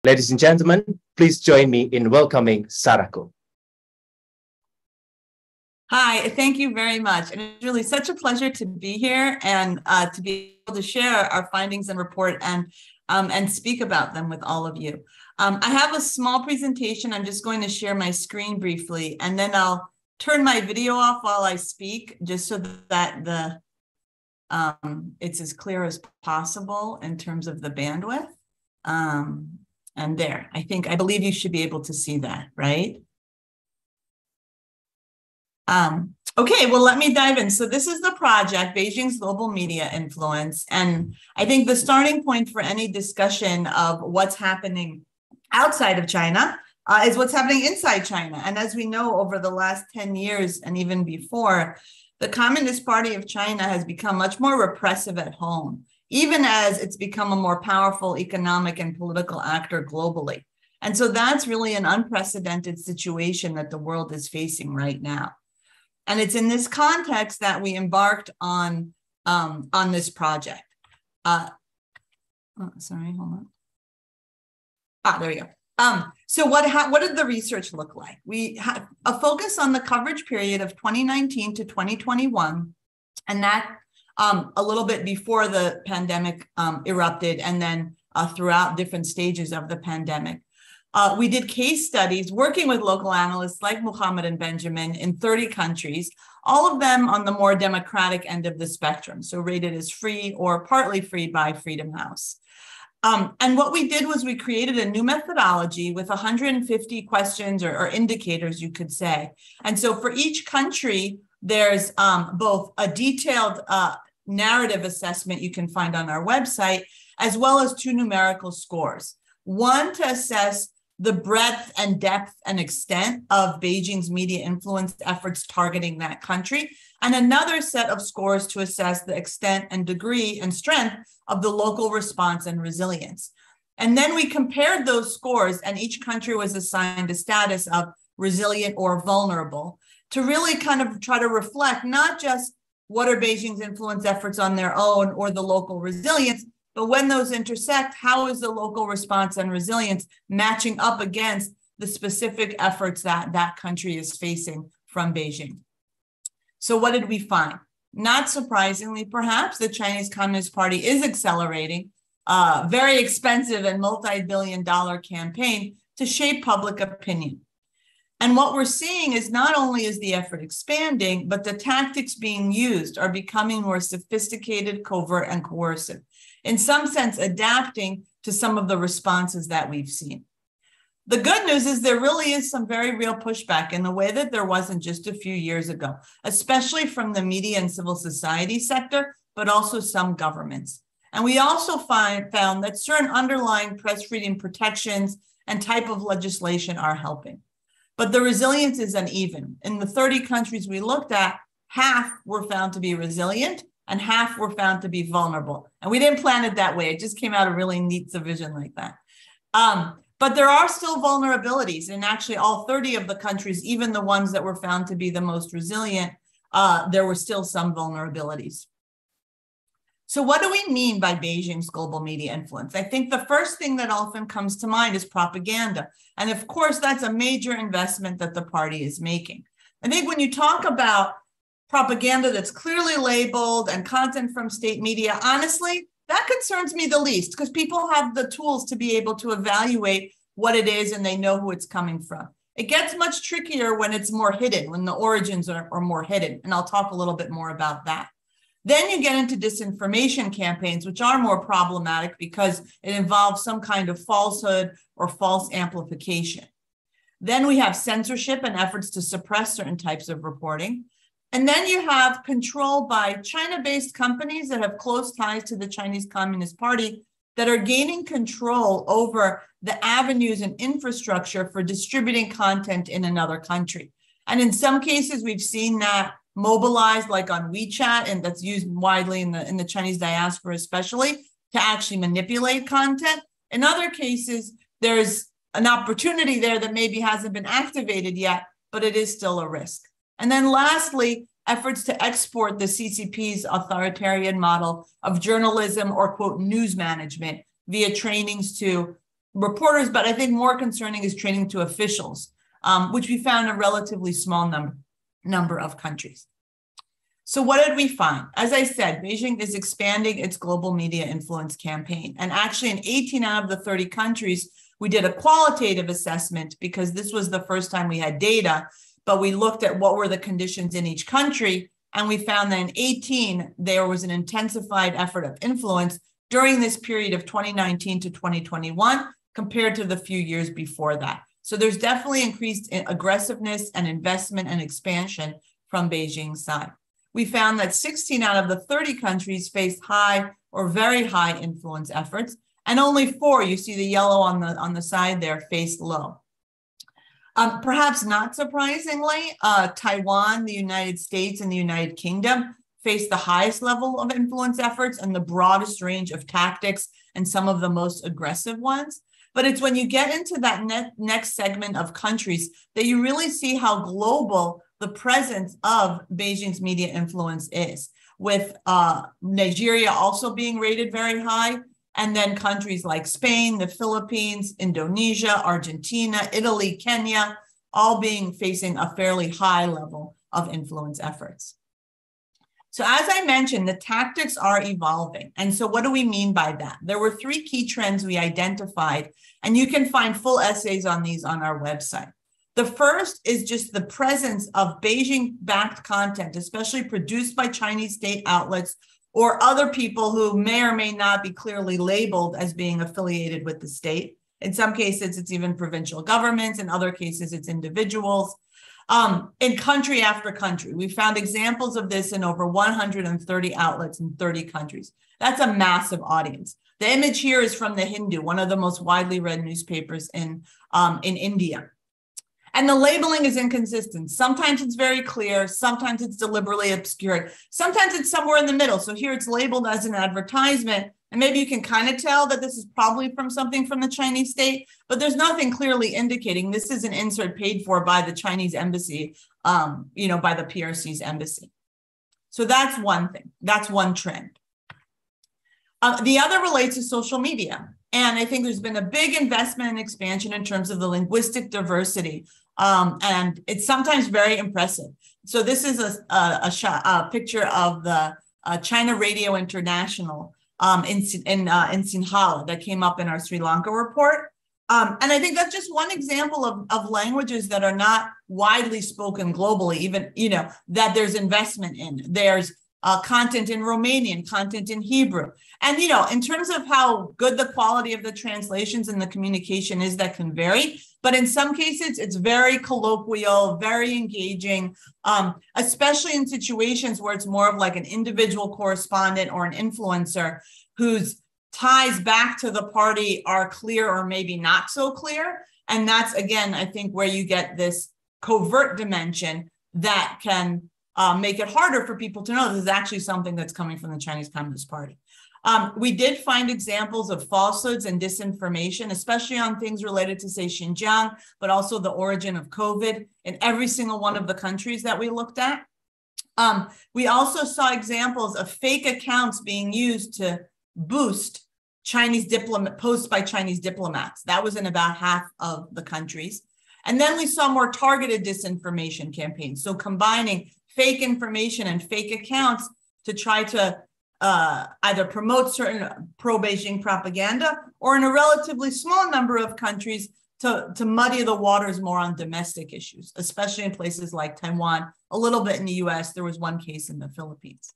Ladies and gentlemen, please join me in welcoming Sarako. Hi, thank you very much. And it's really such a pleasure to be here and to be able to share our findings and report and speak about them with all of you. I have a small presentation. I'm just going to share my screen briefly, and then I'll turn my video off while I speak, just so that it's as clear as possible in terms of the bandwidth. And there, I believe you should be able to see that, right? Okay, well, let me dive in. So this is the project, Beijing's Global Media Influence. And I think the starting point for any discussion of what's happening outside of China is what's happening inside China. And as we know, over the last 10 years and even before, the Communist Party of China has become much more repressive at home, even as it's become a more powerful economic and political actor globally. And so that's really an unprecedented situation that the world is facing right now. And it's in this context that we embarked on this project. Sorry, hold on. There we go. So what did the research look like? We had a focus on the coverage period of 2019 to 2021, and that a little bit before the pandemic erupted, and then throughout different stages of the pandemic. We did case studies working with local analysts like Muhammad and Benjamin in 30 countries, all of them on the more democratic end of the spectrum, so rated as free or partly free by Freedom House. And what we did was we created a new methodology with 150 questions or indicators, you could say. And so for each country, there's both a detailed narrative assessment you can find on our website, as well as two numerical scores. One to assess the breadth and depth and extent of Beijing's media influence efforts targeting that country, and another set of scores to assess the extent and degree and strength of the local response and resilience. And then we compared those scores, and each country was assigned a status of resilient or vulnerable to really kind of try to reflect not just what are Beijing's influence efforts on their own or the local resilience, but when those intersect, how is the local response and resilience matching up against the specific efforts that that country is facing from Beijing? So what did we find? Not surprisingly, perhaps, the Chinese Communist Party is accelerating a very expensive and multi-billion-dollar campaign to shape public opinion. And what we're seeing is not only is the effort expanding, but the tactics being used are becoming more sophisticated, covert, and coercive, in some sense adapting to some of the responses that we've seen. The good news is there really is some very real pushback in the way that there wasn't just a few years ago, especially from the media and civil society sector, but also some governments. And we also found that certain underlying press freedom protections and type of legislation are helping. But the resilience is uneven. In the 30 countries we looked at, half were found to be resilient and half were found to be vulnerable. And we didn't plan it that way. It just came out a really neat division like that. But there are still vulnerabilities. In actually all 30 of the countries, even the ones that were found to be the most resilient, there were still some vulnerabilities. So what do we mean by Beijing's global media influence? I think the first thing that often comes to mind is propaganda. And of course, that's a major investment that the party is making. I think when you talk about propaganda that's clearly labeled and content from state media, honestly, that concerns me the least, because people have the tools to be able to evaluate what it is and they know who it's coming from. It gets much trickier when it's more hidden, when the origins are more hidden. And I'll talk a little bit more about that. Then you get into disinformation campaigns, which are more problematic because it involves some kind of falsehood or false amplification. Then we have censorship and efforts to suppress certain types of reporting. And then you have control by China-based companies that have close ties to the Chinese Communist Party that are gaining control over the avenues and infrastructure for distributing content in another country. And in some cases, we've seen that mobilized, like on WeChat, and that's used widely in the Chinese diaspora especially, to actually manipulate content. In other cases, there's an opportunity there that maybe hasn't been activated yet, but it is still a risk. And then lastly, efforts to export the CCP's authoritarian model of journalism or, quote, news management via trainings to reporters, but I think more concerning is training to officials, which we found in a relatively small number of countries. So what did we find? As I said, Beijing is expanding its global media influence campaign. And actually in 18 out of the 30 countries, we did a qualitative assessment because this was the first time we had data, but we looked at what were the conditions in each country. And we found that in 18, there was an intensified effort of influence during this period of 2019 to 2021 compared to the few years before that. So there's definitely increased aggressiveness and investment and expansion from Beijing's side. We found that 16 out of the 30 countries faced high or very high influence efforts, and only 4, you see the yellow on the side there, faced low. Perhaps not surprisingly, Taiwan, the United States, and the United Kingdom faced the highest level of influence efforts and the broadest range of tactics and some of the most aggressive ones. But it's when you get into that next segment of countries that you really see how global the presence of Beijing's media influence is, with Nigeria also being rated very high, and then countries like Spain, the Philippines, Indonesia, Argentina, Italy, Kenya, all facing a fairly high level of influence efforts. So as I mentioned, the tactics are evolving. And so what do we mean by that? There were 3 key trends we identified, and you can find full essays on these on our website. The first is just the presence of Beijing-backed content, especially produced by Chinese state outlets or other people who may or may not be clearly labeled as being affiliated with the state. In some cases, it's even provincial governments. In other cases, it's individuals. In country after country, we found examples of this in over 130 outlets in 30 countries. That's a massive audience. The image here is from The Hindu, one of the most widely read newspapers in India. And the labeling is inconsistent. Sometimes it's very clear. Sometimes it's deliberately obscured. Sometimes it's somewhere in the middle. So here it's labeled as an advertisement. And maybe you can kind of tell that this is probably from something from the Chinese state, but there's nothing clearly indicating this is an insert paid for by the Chinese embassy, by the PRC's embassy. So that's one thing. That's one trend. The other relates to social media. And I think there's been a big investment and expansion in terms of the linguistic diversity. And it's sometimes very impressive. So this is a picture of the China Radio International in Sinhala that came up in our Sri Lanka report. And I think that's just one example of languages that are not widely spoken globally, even, that there's investment in. There's content in Romanian, content in Hebrew. And, in terms of how good the quality of the translations and the communication is, that can vary. But in some cases, it's very colloquial, very engaging, especially in situations where it's more of like an individual correspondent or an influencer whose ties back to the party are clear or maybe not so clear. And that's, again, I think where you get this covert dimension that can make it harder for people to know this is actually something that's coming from the Chinese Communist Party. We did find examples of falsehoods and disinformation, especially on things related to, say, Xinjiang, but also the origin of COVID in every single one of the countries that we looked at. We also saw examples of fake accounts being used to boost posts by Chinese diplomats. That was in about half of the countries. And then we saw more targeted disinformation campaigns. So combining fake information and fake accounts to try to either promote certain pro-Beijing propaganda, or in a relatively small number of countries to muddy the waters more on domestic issues, especially in places like Taiwan, a little bit in the US. There was one case in the Philippines.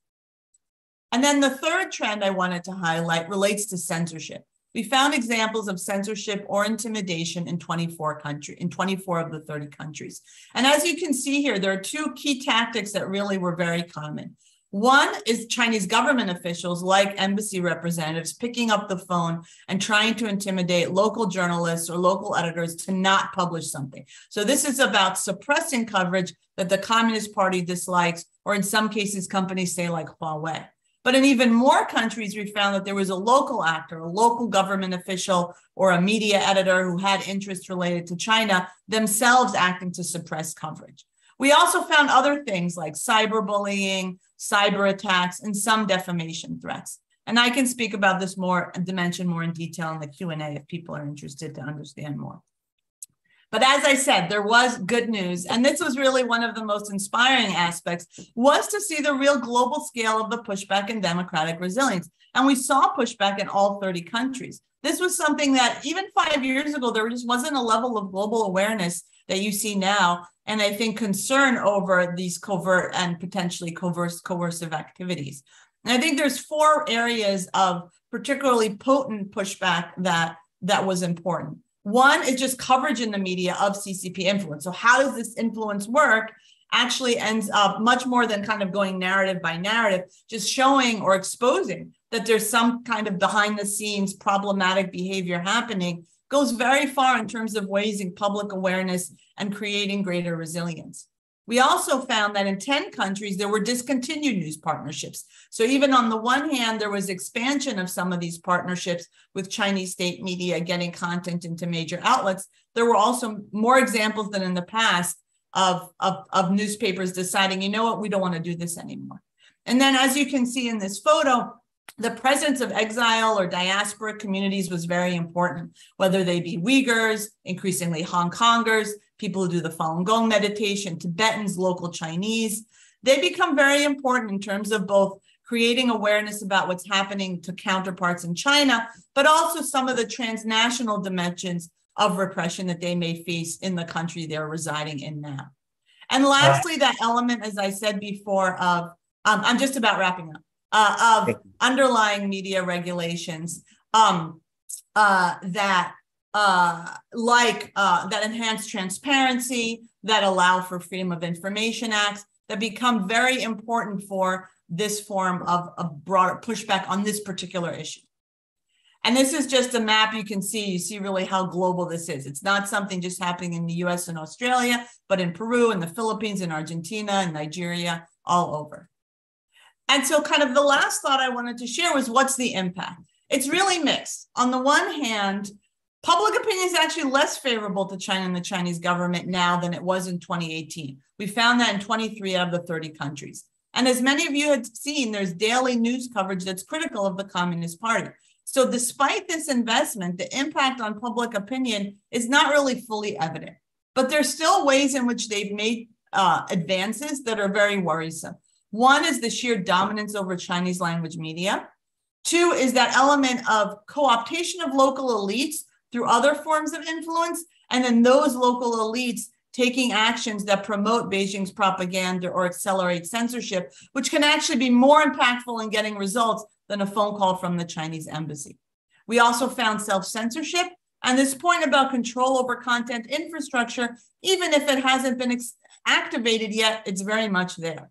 And then the third trend I wanted to highlight relates to censorship. We found examples of censorship or intimidation in 24 of the 30 countries. And as you can see here, there are 2 key tactics that really were very common. One is Chinese government officials, like embassy representatives, picking up the phone and trying to intimidate local journalists or local editors to not publish something. So this is about suppressing coverage that the Communist Party dislikes, or in some cases, companies say like Huawei. But in even more countries, we found that there was a local actor, a local government official, or a media editor who had interests related to China, themselves acting to suppress coverage. We also found other things like cyberbullying, cyber attacks, and some defamation threats. And I can speak about this more dimension more in detail in the Q&A if people are interested to understand more. But as I said, there was good news, and this was really one of the most inspiring aspects, was to see the real global scale of the pushback and democratic resilience. And we saw pushback in all 30 countries. This was something that even 5 years ago, there just wasn't a level of global awareness that you see now. And I think concern over these covert and potentially coercive activities. And I think there's 4 areas of particularly potent pushback that was important. One is just coverage in the media of CCP influence. So how does this influence work? Actually ends up much more than kind of going narrative by narrative, just showing or exposing that there's some kind of behind the scenes problematic behavior happening, goes very far in terms of raising public awareness and creating greater resilience. We also found that in 10 countries, there were discontinued news partnerships. So even on the one hand, there was expansion of some of these partnerships with Chinese state media getting content into major outlets. There were also more examples than in the past of newspapers deciding, you know what, we don't want to do this anymore. And then as you can see in this photo, the presence of exile or diaspora communities was very important, whether they be Uyghurs, increasingly Hong Kongers, people who do the Falun Gong meditation, Tibetans, local Chinese. They become very important in terms of both creating awareness about what's happening to counterparts in China, but also some of the transnational dimensions of repression that they may face in the country they're residing in now. And lastly, that element, as I said before, of, I'm just about wrapping up, of underlying media regulations that enhance transparency, that allow for Freedom of Information Acts, that become very important for this form of a broader pushback on this particular issue. And this is just a map you see really how global this is. It's not something just happening in the US and Australia, but in Peru and the Philippines and Argentina and Nigeria, all over. And so kind of the last thought I wanted to share was what's the impact? It's really mixed. On the one hand, public opinion is actually less favorable to China and the Chinese government now than it was in 2018. We found that in 23 out of the 30 countries. And as many of you had seen, there's daily news coverage that's critical of the Communist Party. So despite this investment, the impact on public opinion is not really fully evident. But there's still ways in which they've made advances that are very worrisome. One is the sheer dominance over Chinese language media. 2 is that element of co-optation of local elites through other forms of influence, and then those local elites taking actions that promote Beijing's propaganda or accelerate censorship, which can actually be more impactful in getting results than a phone call from the Chinese embassy. We also found self-censorship, and this point about control over content infrastructure, even if it hasn't been activated yet, it's very much there.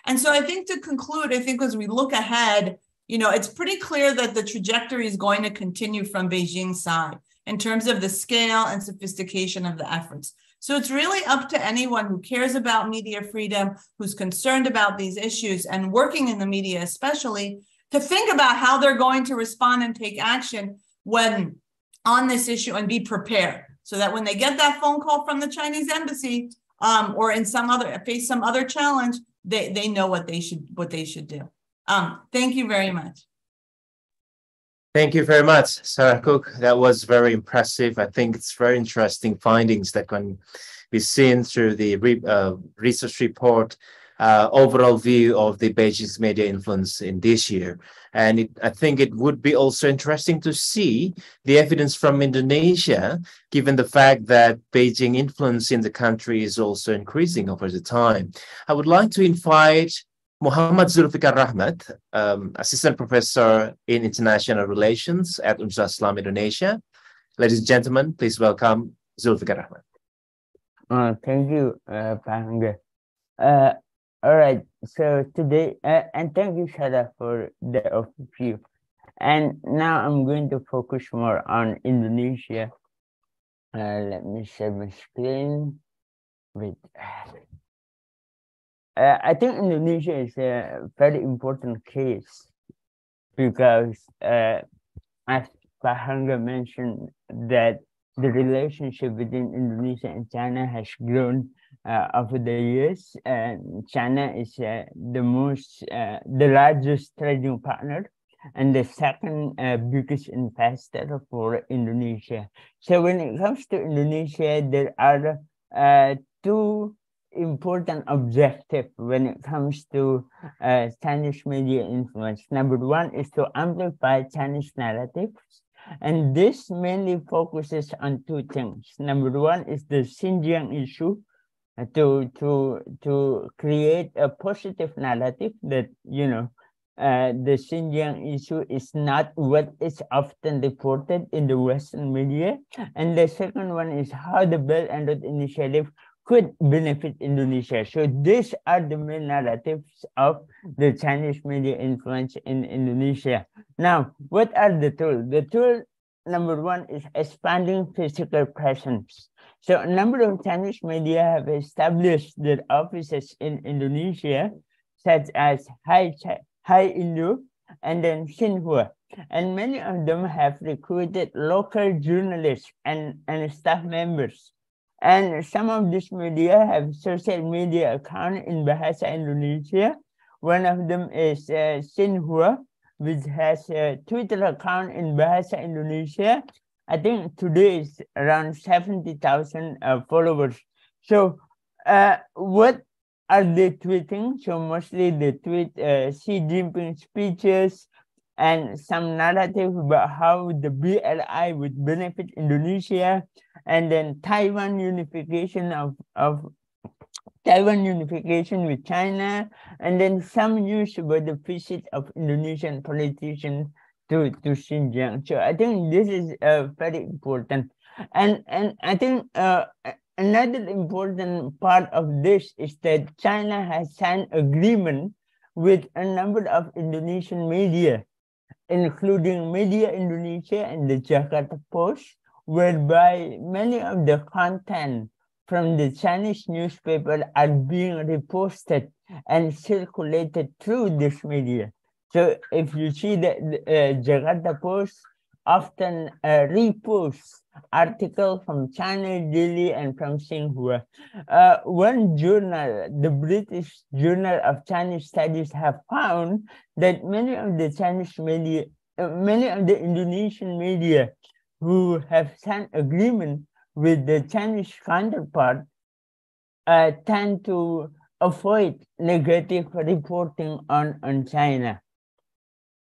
And so I think to conclude, I think as we look ahead, it's pretty clear that the trajectory is going to continue from Beijing's side in terms of the scale and sophistication of the efforts. So it's really up to anyone who cares about media freedom, who's concerned about these issues and working in the media especially, to think about how they're going to respond and take action when on this issue and be prepared so that when they get that phone call from the Chinese embassy or in face some other challenge, they know what they should do. Thank you very much. Thank you very much, Sarah Cook. That was very impressive. I think it's very interesting findings that can be seen through the research report, overall view of the Beijing's media influence in this year. And I think it would be also interesting to see the evidence from Indonesia, given the fact that Beijing influence in the country is also increasing over the time. I would like to invite Muhammad Zulfikar Rahmat, Assistant Professor in International Relations at Universitas Islam Indonesia. Ladies and gentlemen, please welcome Zulfikar Rahmat. Thank you, Pak Angga. All right, so today, and thank you, Shada, for the overview. And now I'm going to focus more on Indonesia. Let me share my screen. Wait. I think Indonesia is a very important case because, as Pak Angga mentioned, that the relationship between Indonesia and China has grown over the years, and China is the largest trading partner and the second biggest investor for Indonesia. So when it comes to Indonesia, there are two important objectives when it comes to Chinese media influence. Number one is to amplify Chinese narratives, and this mainly focuses on two things. Number one is the Xinjiang issue, to create a positive narrative that, you know, the Xinjiang issue is not what is often reported in the Western media. And the second one is how the Belt and Road Initiative could benefit Indonesia. So these are the main narratives of the Chinese media influence in Indonesia. Now, what are the tools? The tool number one is expanding physical presence. So a number of Chinese media have established their offices in Indonesia, such as Hai Indo and then Xinhua. And many of them have recruited local journalists and staff members. And some of these media have social media accounts in Bahasa Indonesia. One of them is Xinhua, which has a Twitter account in Bahasa Indonesia. I think today is around 70,000 followers. So what are they tweeting? So mostly they tweet Xi Jinping speeches and some narrative about how the BRI would benefit Indonesia, and then Taiwan unification of Taiwan unification with China, and then some news about the visit of Indonesian politicians to Xinjiang. So I think this is very important. And I think another important part of this is that China has signed agreement with a number of Indonesian media, including Media Indonesia and the Jakarta Post, whereby many of the content from the Chinese newspaper are being reposted and circulated through this media. So if you see that Jakarta Post often reposts articles from China, Delhi, and from Xinhua. One journal, the British Journal of Chinese Studies, have found that many of the Chinese media, many of the Indonesian media who have signed agreement with the Chinese counterpart tend to avoid negative reporting on China.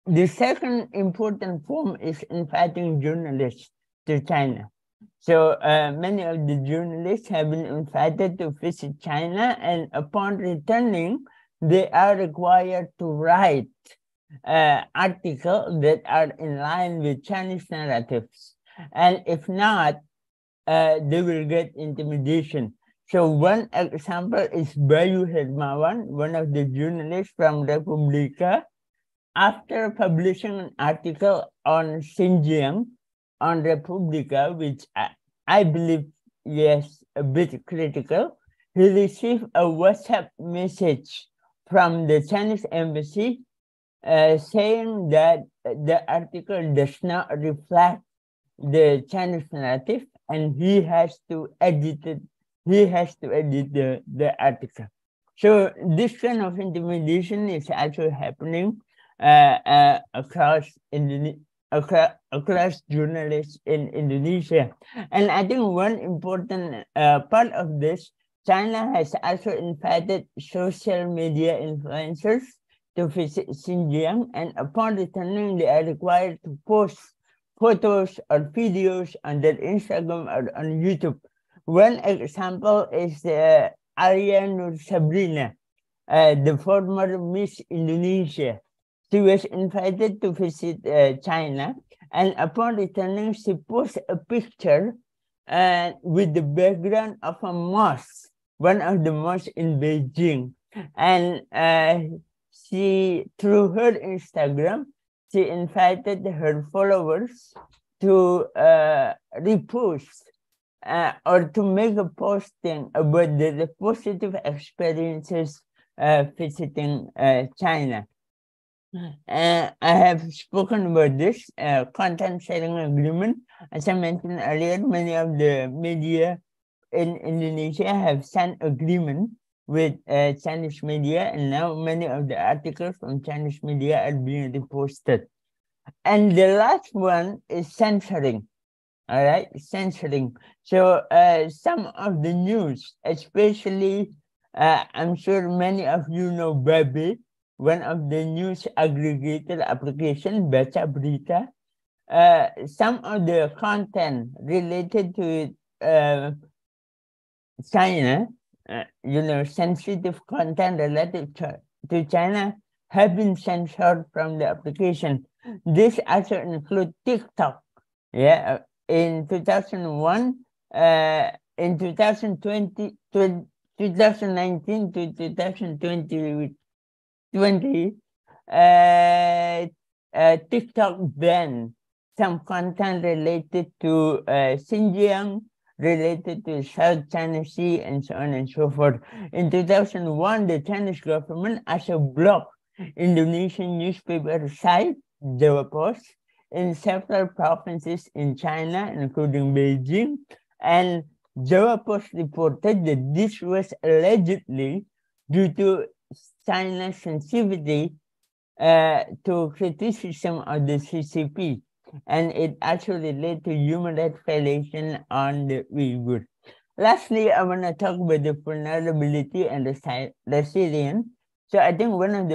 The second important form is inviting journalists to China. So many of the journalists have been invited to visit China, and upon returning, they are required to write articles that are in line with Chinese narratives. And if not, they will get intimidation. So one example is Bayu Hermawan, one of the journalists from Republika. After publishing an article on Xinjiang on Republika, which I believe is a bit critical, he received a WhatsApp message from the Chinese embassy saying that the article does not reflect the Chinese narrative, and he has to edit it. He has to edit the article. So this kind of intimidation is also happening across journalists in Indonesia. And I think one important part of this, China has also invited social media influencers to visit Xinjiang, and upon returning, they are required to post photos or videos on their Instagram or on YouTube. One example is Arya Nur Sabrina, the former Miss Indonesia. She was invited to visit China, and upon returning, she posted a picture with the background of a mosque, one of the mosques in Beijing. And she, through her Instagram, she invited her followers to repost or to make a posting about the positive experiences visiting China. I have spoken about this content sharing agreement. As I mentioned earlier, many of the media in Indonesia have signed agreement with Chinese media, and now many of the articles from Chinese media are being reposted. And the last one is censoring. All right, censoring. So some of the news, especially, I'm sure many of you know Baby, one of the news aggregator application, Baca Berita. Some of the content related to China, sensitive content related to China have been censored from the application. This also includes TikTok. Yeah, in 2001, in 2020, 2019 to 2020, TikTok banned some content related to Xinjiang, related to South China Sea, and so on and so forth. In 2001, the Chinese government also blocked Indonesian newspaper site, Jawa Post, in several provinces in China, including Beijing. And Jawa Post reported that this was allegedly due to China's sensitivity to criticism of the CCP. And it actually led to human rights violation on the Uyghur. Lastly, I want to talk about the vulnerability and the resilience. So I think one of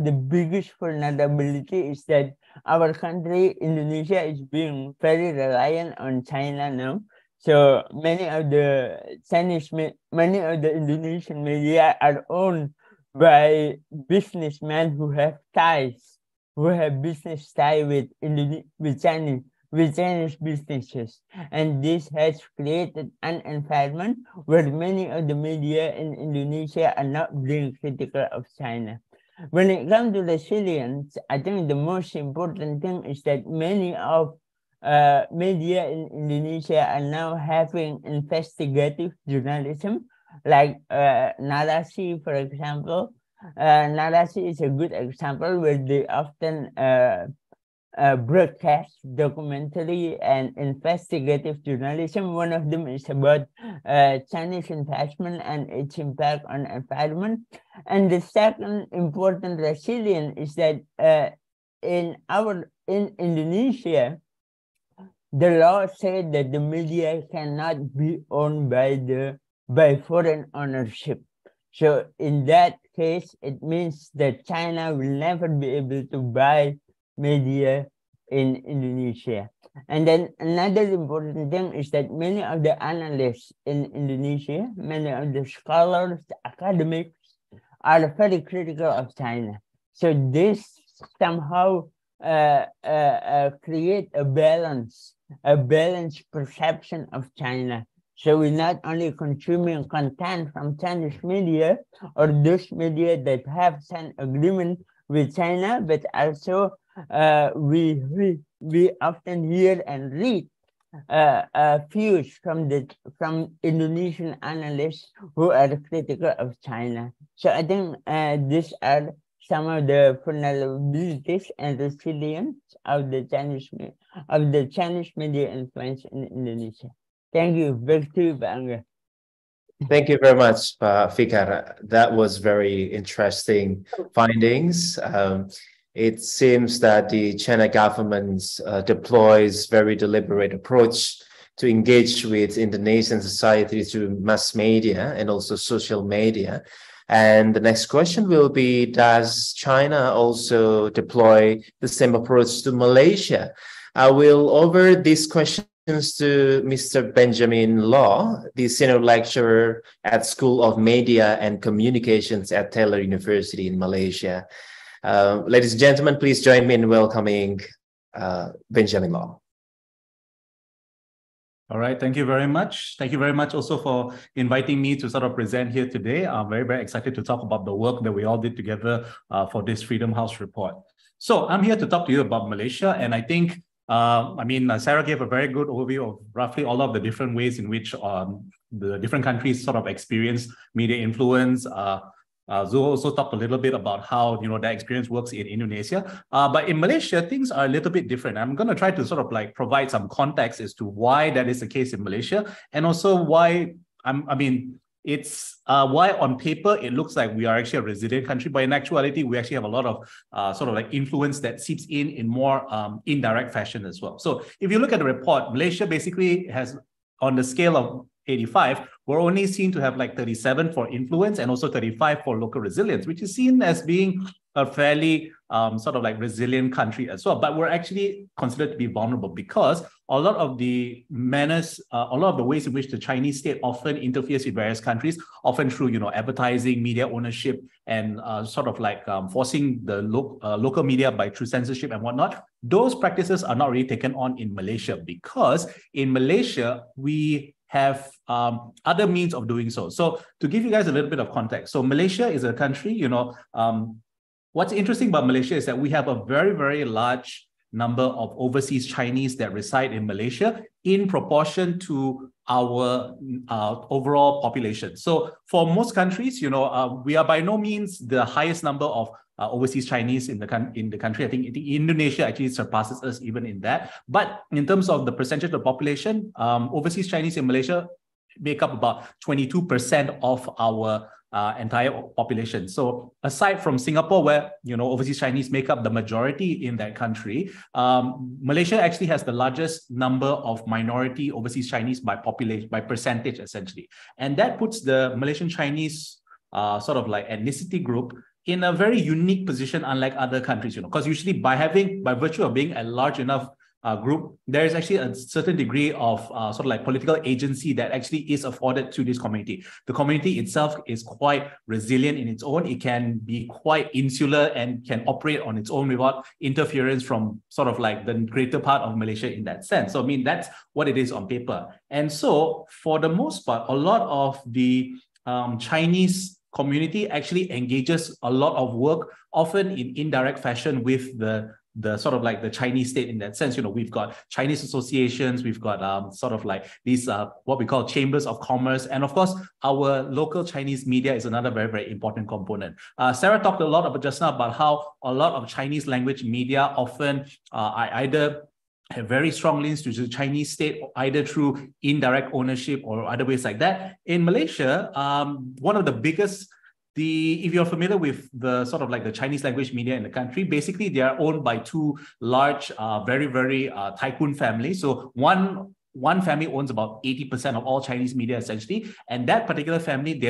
the biggest vulnerability is that our country, Indonesia, is being very reliant on China now. So many of the Indonesian media are owned by businessmen who have business ties with Chinese businesses. And this has created an environment where many of the media in Indonesia are not being critical of China. When it comes to resilience, I think the most important thing is that many of media in Indonesia are now having investigative journalism, like Narasi, for example. Narasi is a good example where they often broadcast documentary and investigative journalism. One of them is about Chinese investment and its impact on environment. And the second important resilience is that in Indonesia, the law said that the media cannot be owned by foreign ownership. So in that case, it means that China will never be able to buy media in Indonesia. And then another important thing is that many of the analysts in Indonesia, many of the scholars, academics, are very critical of China. So this somehow create a balanced perception of China. So we're not only consuming content from Chinese media or those media that have signed agreement with China, but also we often hear and read views from Indonesian analysts who are critical of China. So I think these are some of the vulnerabilities and resilience of the Chinese media influence in Indonesia. Thank you. Back to you, Banga. Thank you very much, Fikar. That was very interesting findings. It seems that the China government deploys very deliberate approach to engage with Indonesian society through mass media and also social media. And the next question will be, does China also deploy the same approach to Malaysia? I will over this question to Mr. Benjamin Law, the senior lecturer at School of Media and Communications at Taylor University in Malaysia. Ladies and gentlemen, please join me in welcoming Benjamin Law. All right, thank you very much. Thank you very much also for inviting me to sort of present here today. I'm very, very excited to talk about the work that we all did together for this Freedom House report. So I'm here to talk to you about Malaysia, and I think Sarah gave a very good overview of roughly all of the different ways in which the different countries sort of experience media influence. Zul also talked a little bit about how that experience works in Indonesia, but in Malaysia things are a little bit different. I'm going to try to sort of like provide some context as to why that is the case in Malaysia, and also why it's why on paper it looks like we are actually a resilient country, but in actuality we actually have a lot of sort of like influence that seeps in more indirect fashion as well. So if you look at the report, Malaysia basically has, on the scale of 85, we're only seen to have like 37 for influence and also 35 for local resilience, which is seen as being a fairly sort of like resilient country as well. But we're actually considered to be vulnerable because a lot of the manners, a lot of the ways in which the Chinese state often interferes with various countries, often through, advertising, media ownership, and sort of like forcing the local media through censorship and whatnot. Those practices are not really taken on in Malaysia because in Malaysia, we have other means of doing so. So to give you guys a little bit of context, so Malaysia is a country, what's interesting about Malaysia is that we have a very, very large number of overseas Chinese that reside in Malaysia in proportion to our overall population. So for most countries, we are by no means the highest number of overseas Chinese in the country. I think Indonesia actually surpasses us even in that. But in terms of the percentage of the population, overseas Chinese in Malaysia make up about 22% of our entire population. So aside from Singapore, where overseas Chinese make up the majority in that country, Malaysia actually has the largest number of minority overseas Chinese by population, by percentage essentially, and that puts the Malaysian Chinese sort of like ethnicity group in a very unique position, unlike other countries. Because usually by virtue of being a large enough group, there is actually a certain degree of sort of like political agency that actually is afforded to this community. The community itself is quite resilient in its own. It can be quite insular and can operate on its own without interference from sort of like the greater part of Malaysia in that sense. So I mean, that's what it is on paper. And so for the most part, a lot of the Chinese community actually engages a lot of work, often in indirect fashion, with the sort of like the Chinese state in that sense. We've got Chinese associations, we've got sort of like these what we call chambers of commerce, and of course our local Chinese media is another very, very important component. Sarah talked a lot about just now about how a lot of Chinese language media often either have very strong links to the Chinese state, either through indirect ownership or other ways like that. In Malaysia, one of the biggest, if you're familiar with the sort of like the Chinese language media in the country, basically they are owned by two large, very, very tycoon families. So one family owns about 80% of all Chinese media essentially, and that particular family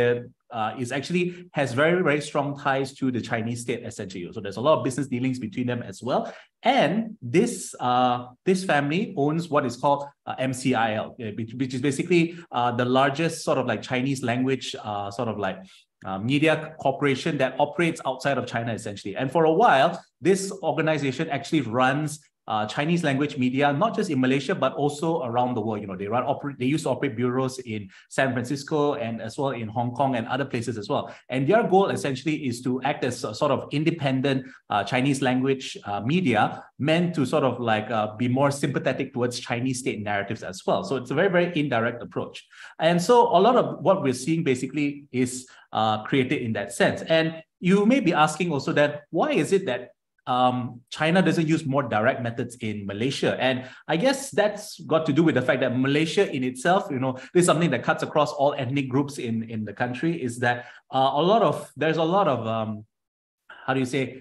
has very, very strong ties to the Chinese state essentially. So there's a lot of business dealings between them as well. And this family owns what is called MCIL, which is basically the largest sort of like Chinese language sort of like media corporation that operates outside of China essentially. And for a while, this organization actually runs Chinese language media, not just in Malaysia, but also around the world. They used to operate bureaus in San Francisco and as well in Hong Kong and other places as well. And their goal essentially is to act as a sort of independent Chinese language media meant to sort of like be more sympathetic towards Chinese state narratives as well. So it's a very, very indirect approach. And so a lot of what we're seeing basically is created in that sense. And you may be asking also that, why is it that China doesn't use more direct methods in Malaysia? And I guess that's got to do with the fact that Malaysia in itself, this is something that cuts across all ethnic groups in the country, is that there's a lot of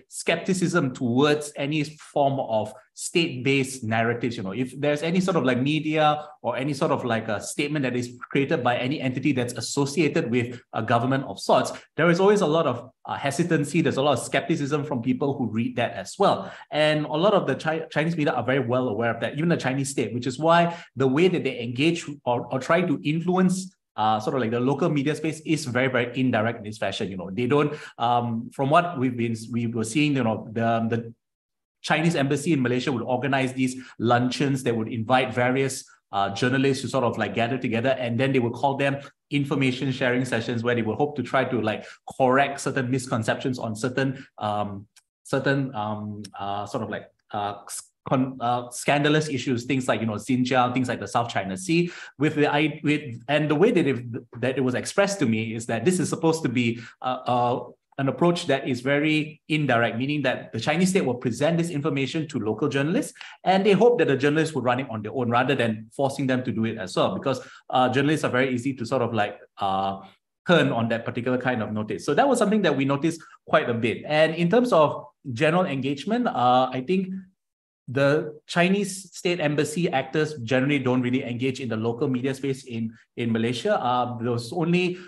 skepticism towards any form of state-based narratives. If there's any sort of like media or any sort of like a statement that is created by any entity that's associated with a government of sorts, there is always a lot of hesitancy. There's a lot of skepticism from people who read that as well. And a lot of the Chinese media are very well aware of that, even the Chinese state, which is why the way that they engage or try to influence sort of like the local media space is very, very indirect in this fashion. They don't, from what we were seeing, the Chinese embassy in Malaysia would organize these luncheons. They would invite various journalists to sort of like gather together, and then they would call them information sharing sessions, where they would hope to try to like correct certain misconceptions on certain sort of like scandalous issues, things like Xinjiang, things like the South China Sea. And the way that it was expressed to me is that this is supposed to be an approach that is very indirect, meaning that the Chinese state will present this information to local journalists, and they hope that the journalists would run it on their own rather than forcing them to do it as well, because journalists are very easy to sort of like turn on that particular kind of notice. So that was something that we noticed quite a bit. And in terms of general engagement, I think the Chinese state embassy actors generally don't really engage in the local media space in Malaysia. There's only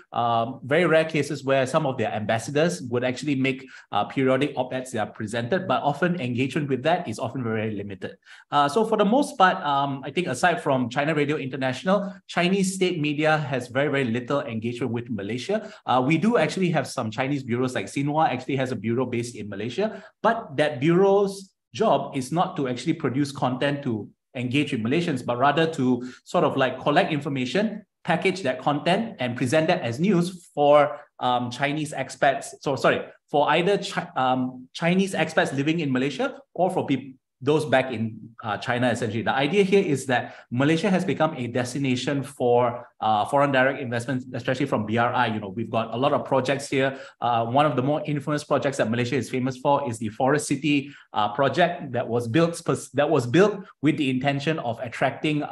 very rare cases where some of their ambassadors would actually make periodic op-eds that are presented, but often engagement with that is often very limited. So for the most part, I think aside from China Radio International, Chinese state media has very, very little engagement with Malaysia. We do actually have some Chinese bureaus, like Xinhua actually has a bureau based in Malaysia, but that bureau's job is not to actually produce content to engage with Malaysians, but rather to sort of like collect information, package that content, and present that as news for Chinese expats. So sorry, for either Chinese expats living in Malaysia or for those back in China, essentially. The idea here is that Malaysia has become a destination for foreign direct investments, especially from BRI. You know, we've got a lot of projects here. One of the more infamous projects that Malaysia is famous for is the Forest City project that was built with the intention of attracting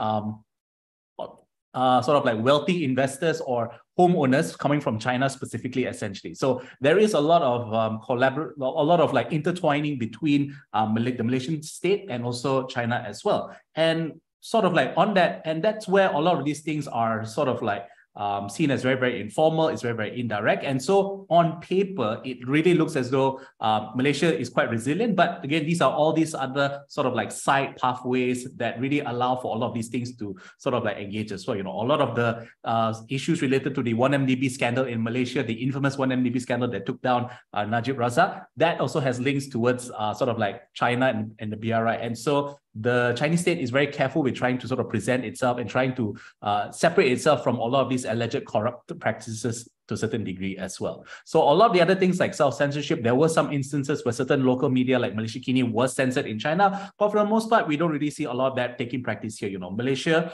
sort of like wealthy investors or homeowners coming from China specifically, essentially. So there is a lot of like intertwining between the Malaysian state and also China as well. And sort of like on that, and that's where a lot of these things are sort of like seen as very, very informal, it's very, very indirect. And so on paper, it really looks as though Malaysia is quite resilient. But again, these are all these other sort of like side pathways that really allow for all of these things to sort of like engage as well. You know, a lot of the issues related to the 1MDB scandal in Malaysia, the infamous 1MDB scandal that took down Najib Razak, that also has links towards sort of like China and the BRI. And so the Chinese state is very careful with trying to sort of present itself and trying to separate itself from a lot of these alleged corrupt practices to a certain degree as well. So a lot of the other things like self-censorship, there were some instances where certain local media like Malaysia Kini was censored in China, but for the most part, we don't really see a lot of that taking practice here. You know, Malaysia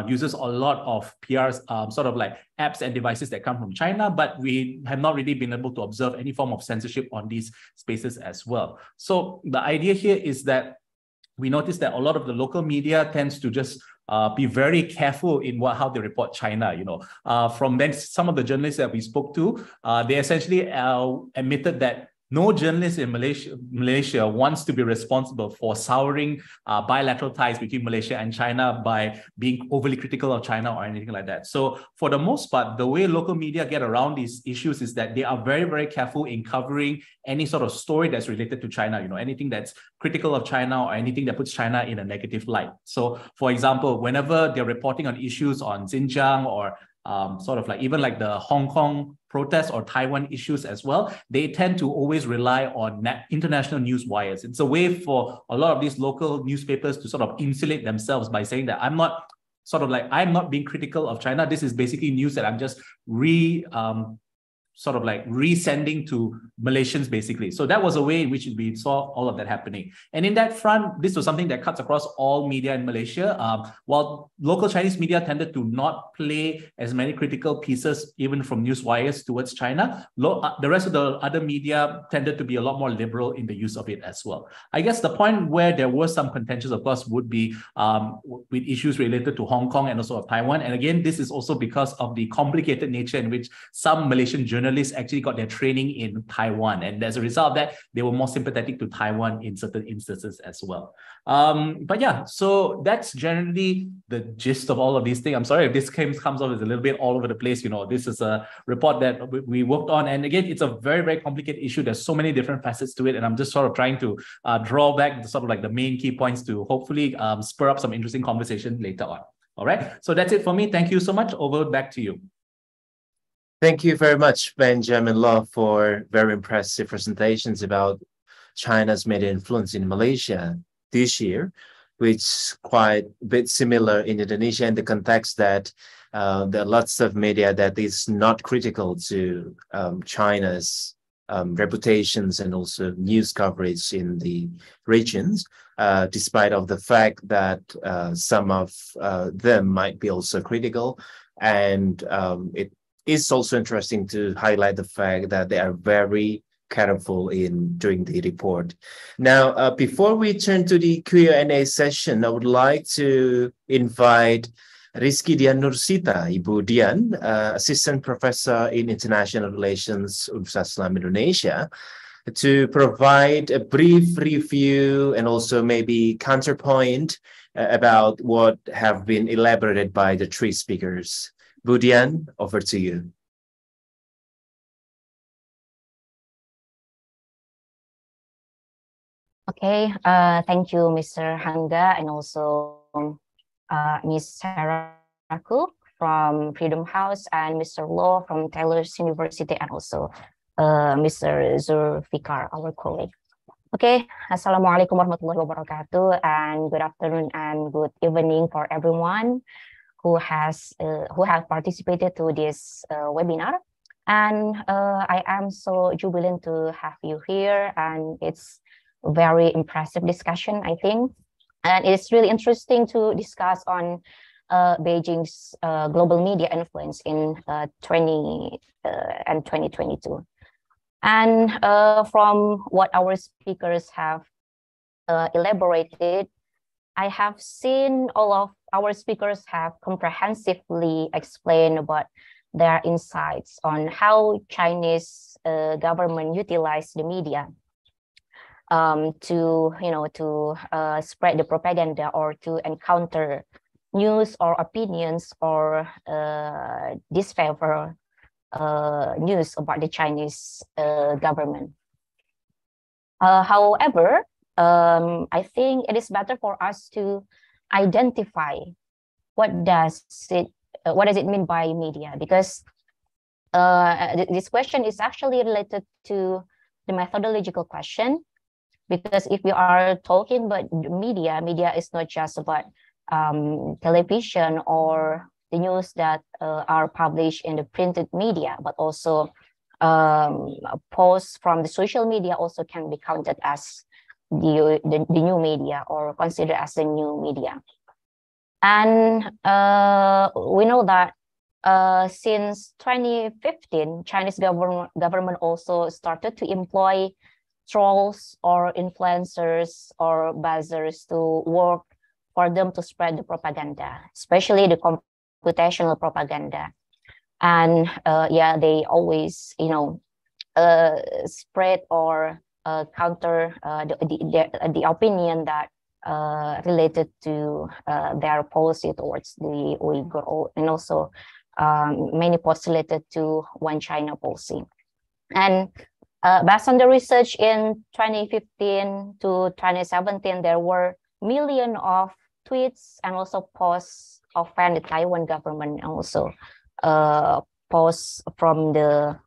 uses a lot of PRs, sort of like apps and devices that come from China, but we have not really been able to observe any form of censorship on these spaces as well. So the idea here is that we notice that a lot of the local media tends to just be very careful in how they report China. You know, from then some of the journalists that we spoke to, they essentially admitted that no journalist in Malaysia wants to be responsible for souring bilateral ties between Malaysia and China by being overly critical of China or anything like that. So for the most part, the way local media get around these issues is that they are very, very careful in covering any sort of story that's related to China, you know, anything that's critical of China or anything that puts China in a negative light. So for example, whenever they're reporting on issues on Xinjiang or sort of like even like the Hong Kong protests or Taiwan issues as well, they tend to always rely on international news wires. It's a way for a lot of these local newspapers to sort of insulate themselves by saying that I'm not being critical of China. This is basically news that I'm just sort of like resending to Malaysians, basically. So that was a way in which we saw all of that happening. And in that front, this was something that cuts across all media in Malaysia. While local Chinese media tended to not play as many critical pieces, even from news wires towards China, the rest of the other media tended to be a lot more liberal in the use of it as well. I guess the point where there was some contention, of course, would be with issues related to Hong Kong and also of Taiwan. And again, this is also because of the complicated nature in which some Malaysian journalists actually got their training in Taiwan. And as a result of that, they were more sympathetic to Taiwan in certain instances as well. But yeah, so that's generally the gist of all of these things. I'm sorry if this comes off as a little bit all over the place. You know, this is a report that we worked on. And again, it's a very, very complicated issue. There's so many different facets to it. And I'm just sort of trying to draw back sort of like the main key points to hopefully spur up some interesting conversation later on. All right. So that's it for me. Thank you so much. Over back to you. Thank you very much, Benjamin Law, for very impressive presentations about China's media influence in Malaysia this year, which is quite a bit similar in Indonesia in the context that there are lots of media that is not critical to China's reputations and also news coverage in the regions, despite of the fact that some of them might be also critical. And it's also interesting to highlight the fact that they are very careful in doing the report. Now, before we turn to the Q&A session, I would like to invite Rizky Dian Nursita, Ibu Dian, Assistant Professor in International Relations Universitas Islam Indonesia, to provide a brief review and also maybe counterpoint about what have been elaborated by the three speakers. Bu Dian, over to you. Okay, thank you, Mr. Hanga, and also Ms. Sarah Cook from Freedom House, and Mr. Law from Taylor's University, and also Mr. Zulfikar, our colleague. Okay, Assalamualaikum warahmatullahi wabarakatuh, and good afternoon and good evening for everyone who have participated to this webinar. And I am so jubilant to have you here, and it's a very impressive discussion, I think. And it's really interesting to discuss on Beijing's global media influence in 2022. And from what our speakers have elaborated, I have seen all of our speakers have comprehensively explained about their insights on how Chinese government utilize the media to spread the propaganda or to encounter news or opinions or disfavor news about the Chinese government. However, I think it is better for us to identify what does it mean by media, because this question is actually related to the methodological question. Because if we are talking about media is not just about television or the news that are published in the printed media, but also posts from the social media also can be counted as the new media or considered as the new media. And we know that since 2015, Chinese government also started to employ trolls or influencers or buzzers to work for them to spread the propaganda, especially the computational propaganda. And they always, spread or counter the opinion that related to their policy towards the Uyghur, and also many postulated to One China policy. And based on the research in 2015 to 2017, there were millions of tweets and also posts offend the Taiwan government, and also posts from the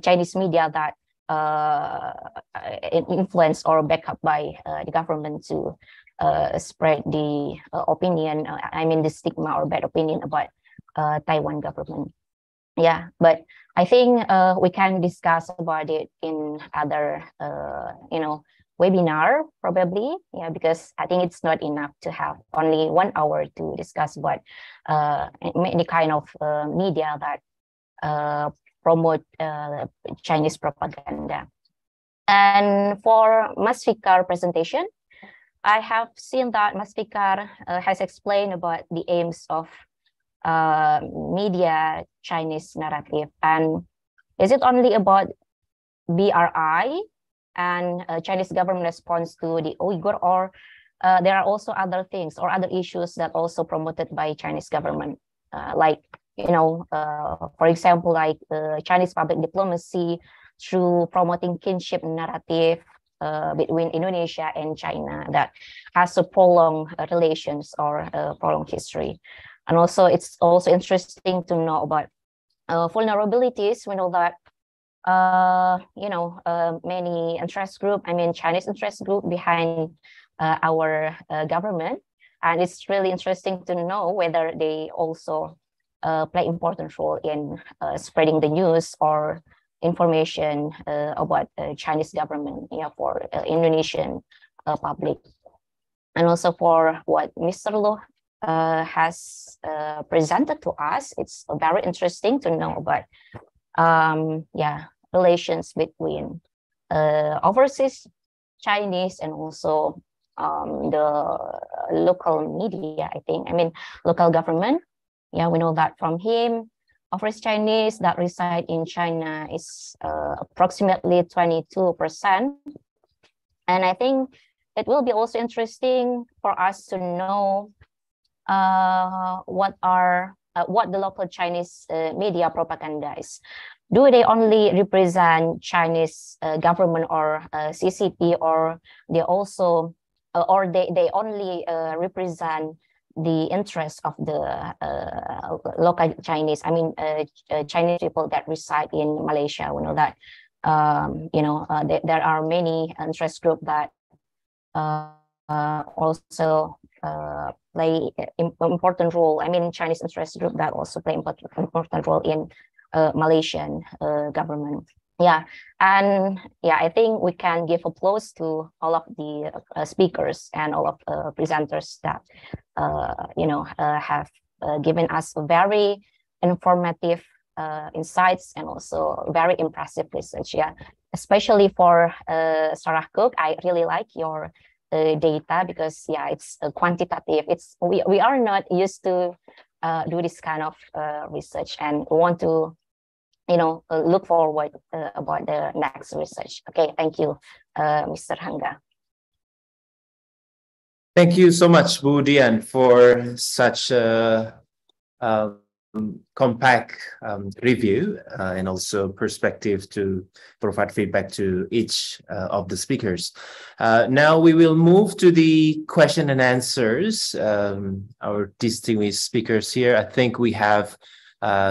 Chinese media that influenced or backed up by the government to spread the opinion, the stigma or bad opinion about Taiwan government. Yeah, but I think we can discuss about it in other, webinar probably. Yeah, because I think it's not enough to have only 1 hour to discuss about any kind of media that promote Chinese propaganda. And for Mas Fikar presentation, I have seen that Mas Fikar has explained about the aims of media Chinese narrative, and is it only about BRI and Chinese government response to the Uyghur, or there are also other things or other issues that also promoted by Chinese government, for example, like Chinese public diplomacy through promoting kinship narrative between Indonesia and China that has a prolonged relations or prolonged history. And also, it's also interesting to know about vulnerabilities. We know that, many interest group, Chinese interest group behind our government. And it's really interesting to know whether they also play important role in spreading the news or information about Chinese government, for Indonesian public. And also for what Mr. Loh has presented to us, it's very interesting to know about relations between overseas Chinese and also the local media, I think. I mean, local government. Yeah, we know that from him. Average Chinese that reside in China is approximately 22%. And I think it will be also interesting for us to know what the local Chinese media propaganda is. Do they only represent Chinese government or CCP, or they also, or they only represent the interests of the local Chinese? I mean, Chinese people that reside in Malaysia. We know that there are many interest groups that also play important role. I mean, Chinese interest group that also play important role in Malaysian government. Yeah, and yeah, I think we can give applause to all of the speakers and all of the presenters that have given us very informative insights and also very impressive research. Yeah, especially for Sarah Cook, I really like your data, because yeah, it's quantitative. We are not used to do this kind of research, and we want to look forward about the next research. Okay, thank you, Mr. Hangga. Thank you so much, Bu Dian, for such a compact review and also perspective to provide feedback to each of the speakers. Now we will move to the question and answers. Our distinguished speakers here, I think we have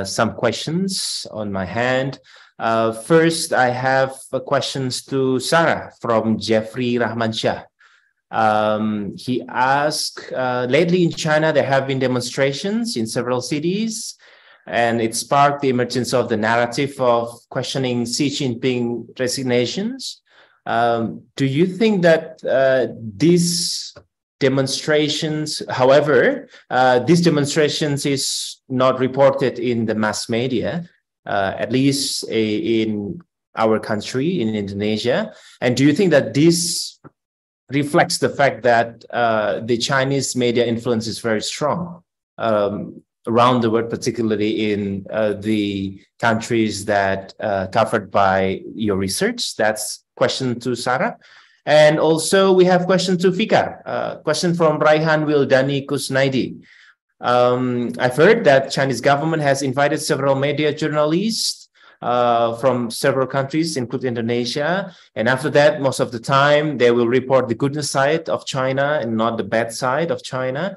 some questions on my hand. First, I have questions to Sarah from Jeffrey Rahmanshah. He asked, lately in China, there have been demonstrations in several cities, and it sparked the emergence of the narrative of questioning Xi Jinping resignations. Do you think that these demonstrations, however, these demonstrations is not reported in the mass media, at least in our country, in Indonesia? And do you think that this reflects the fact that the Chinese media influence is very strong around the world, particularly in the countries that covered by your research? That's question to Sarah. And also we have question to Fika, question from Raihan Wildani Kusnaidi. I've heard that Chinese government has invited several media journalists from several countries, including Indonesia. And after that, most of the time, they will report the goodness side of China and not the bad side of China.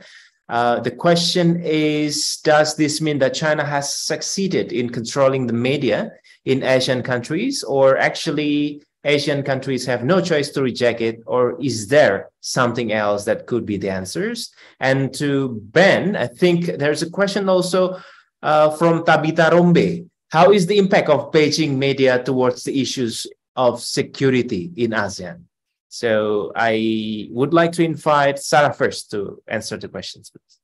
The question is, does this mean that China has succeeded in controlling the media in Asian countries, or actually Asian countries have no choice to reject it, or is there something else that could be the answers? And to Ben, I think there's a question also from Tabitha Rombe. How is the impact of Beijing media towards the issues of security in ASEAN? So I would like to invite Sarah first to answer the questions, please.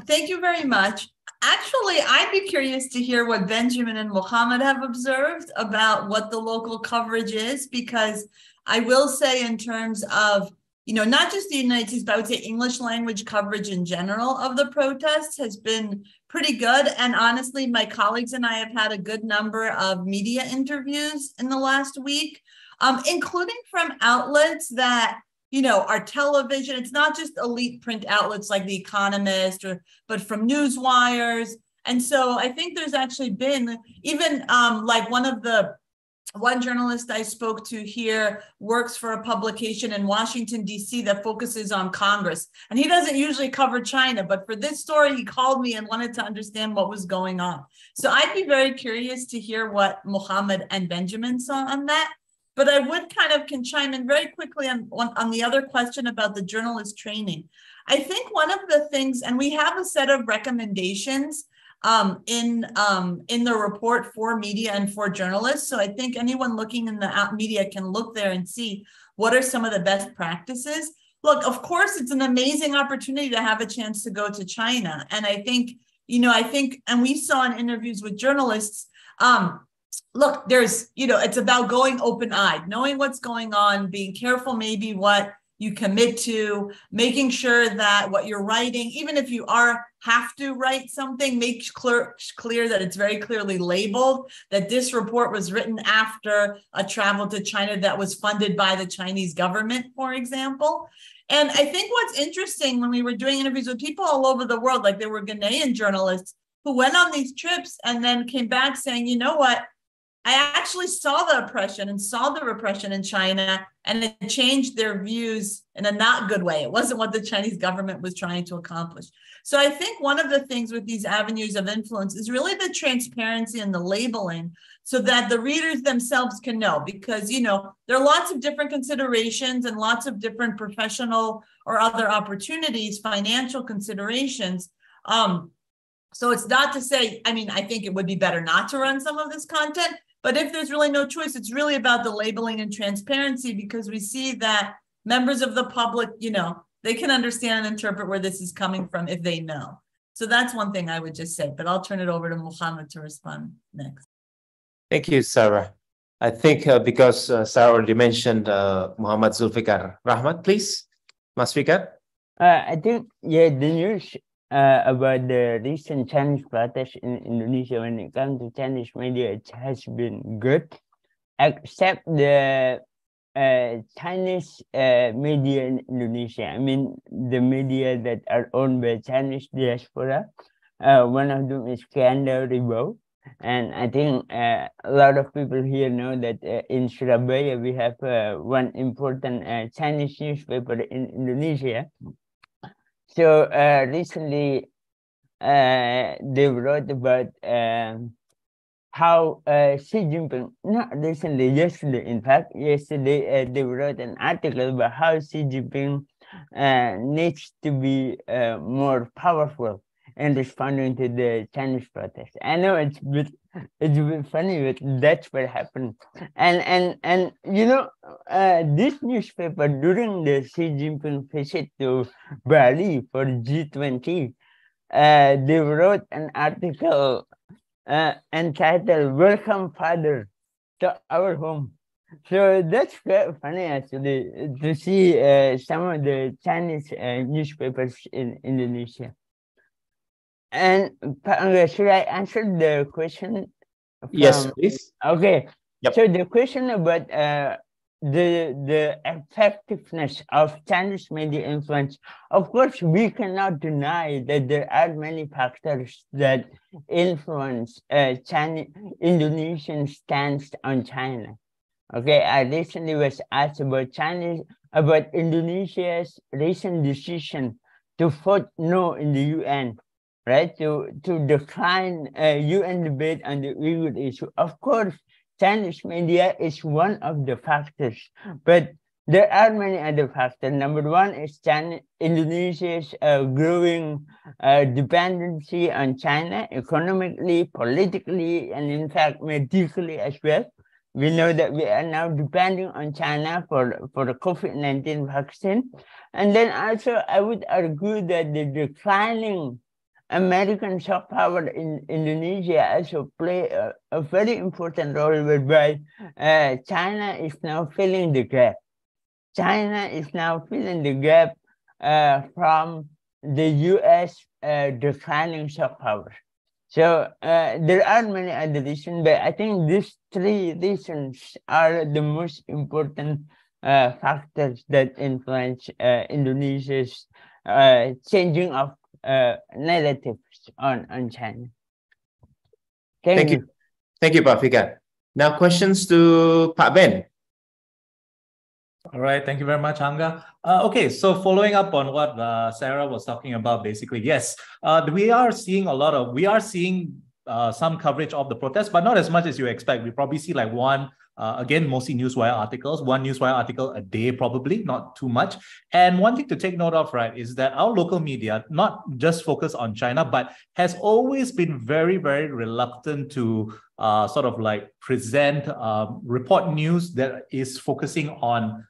Thank you very much. Actually, I'd be curious to hear what Benjamin and Mohammed have observed about what the local coverage is, because I will say, in terms of, not just the United States, but I would say English language coverage in general of the protests has been pretty good. And honestly, my colleagues and I have had a good number of media interviews in the last week, including from outlets that our television. It's not just elite print outlets like The Economist, but from news wires. And so I think there's actually been even like one journalist I spoke to here works for a publication in Washington, D.C. that focuses on Congress. And he doesn't usually cover China, but for this story, he called me and wanted to understand what was going on. So I'd be very curious to hear what Mohammed and Benjamin saw on that. But I would can chime in very quickly on the other question about the journalist training. I think one of the things, and we have a set of recommendations in the report for media and for journalists. So I think anyone looking in the media can look there and see what are some of the best practices. Look, of course, it's an amazing opportunity to have a chance to go to China. And I think, and we saw in interviews with journalists, look, there's, it's about going open-eyed, knowing what's going on, being careful maybe what you commit to, making sure that what you're writing, even if you have to write something, make clear that it's very clearly labeled, that this report was written after a travel to China that was funded by the Chinese government, for example. And I think what's interesting when we were doing interviews with people all over the world, like there were Ghanaian journalists who went on these trips and then came back saying, you know what, I actually saw the oppression and saw the repression in China, and it changed their views in a not good way. It wasn't what the Chinese government was trying to accomplish. So I think one of the things with these avenues of influence is really the transparency and the labeling, so that the readers themselves can know, because, you know, there are lots of different considerations and lots of different professional or other opportunities, financial considerations. So it's not to say, I mean, I think it would be better not to run some of this content, but if there's really no choice, it's really about the labeling and transparency, because we see that members of the public, you know, they can understand and interpret where this is coming from if they know. So that's one thing I would just say, but I'll turn it over to Muhammad to respond next. Thank you, Sarah. I think because Sarah already mentioned Muhammad Zulfikar. Rahmat, please. Mas Fikar. I think, yeah, the news about the recent Chinese protests in Indonesia when it comes to Chinese media, it has been good, except the Chinese media in Indonesia. I mean, the media that are owned by Chinese diaspora. One of them is Kanda Ribo. And I think a lot of people here know that in Surabaya, we have one important Chinese newspaper in Indonesia. So recently, they wrote about how Xi Jinping, not recently, yesterday, in fact, yesterday, they wrote an article about how Xi Jinping needs to be more powerful in responding to the Chinese protest. I know it's a bit funny, but that's what happened. And you know, this newspaper during the Xi Jinping visit to Bali for G20, they wrote an article entitled "Welcome Father to Our Home." So that's quite funny actually to see some of the Chinese newspapers in Indonesia. And should I answer the question? Yes, please. Okay. Yep. So the question about the effectiveness of Chinese media influence, of course, we cannot deny that there are many factors that influence Indonesian stance on China. Okay, I recently was asked about Indonesia's recent decision to vote no in the UN. Right, to decline UN debate on the Uyghur issue. Of course, Chinese media is one of the factors, but there are many other factors. Number one is Indonesia's growing dependency on China economically, politically, and in fact, medically as well. We know that we are now depending on China for the COVID-19 vaccine. And then also, I would argue that the declining American soft power in Indonesia also play a very important role, whereby China is now filling the gap. China is now filling the gap from the US declining soft power. So there are many other reasons, but I think these three reasons are the most important factors that influence Indonesia's changing of narratives on China. Thank you. Thank you, Pak Fikar. Now questions to Pak Ben. All right, thank you very much, Hanga. Okay, so following up on what Sarah was talking about, basically, yes, we are seeing some coverage of the protest, but not as much as you expect. We probably see like one, again, mostly newswire articles, one newswire article a day, probably, not too much. And one thing to take note of, right, is that our local media, not just focus on China, but has always been very, very reluctant to sort of like present, report news that is focusing on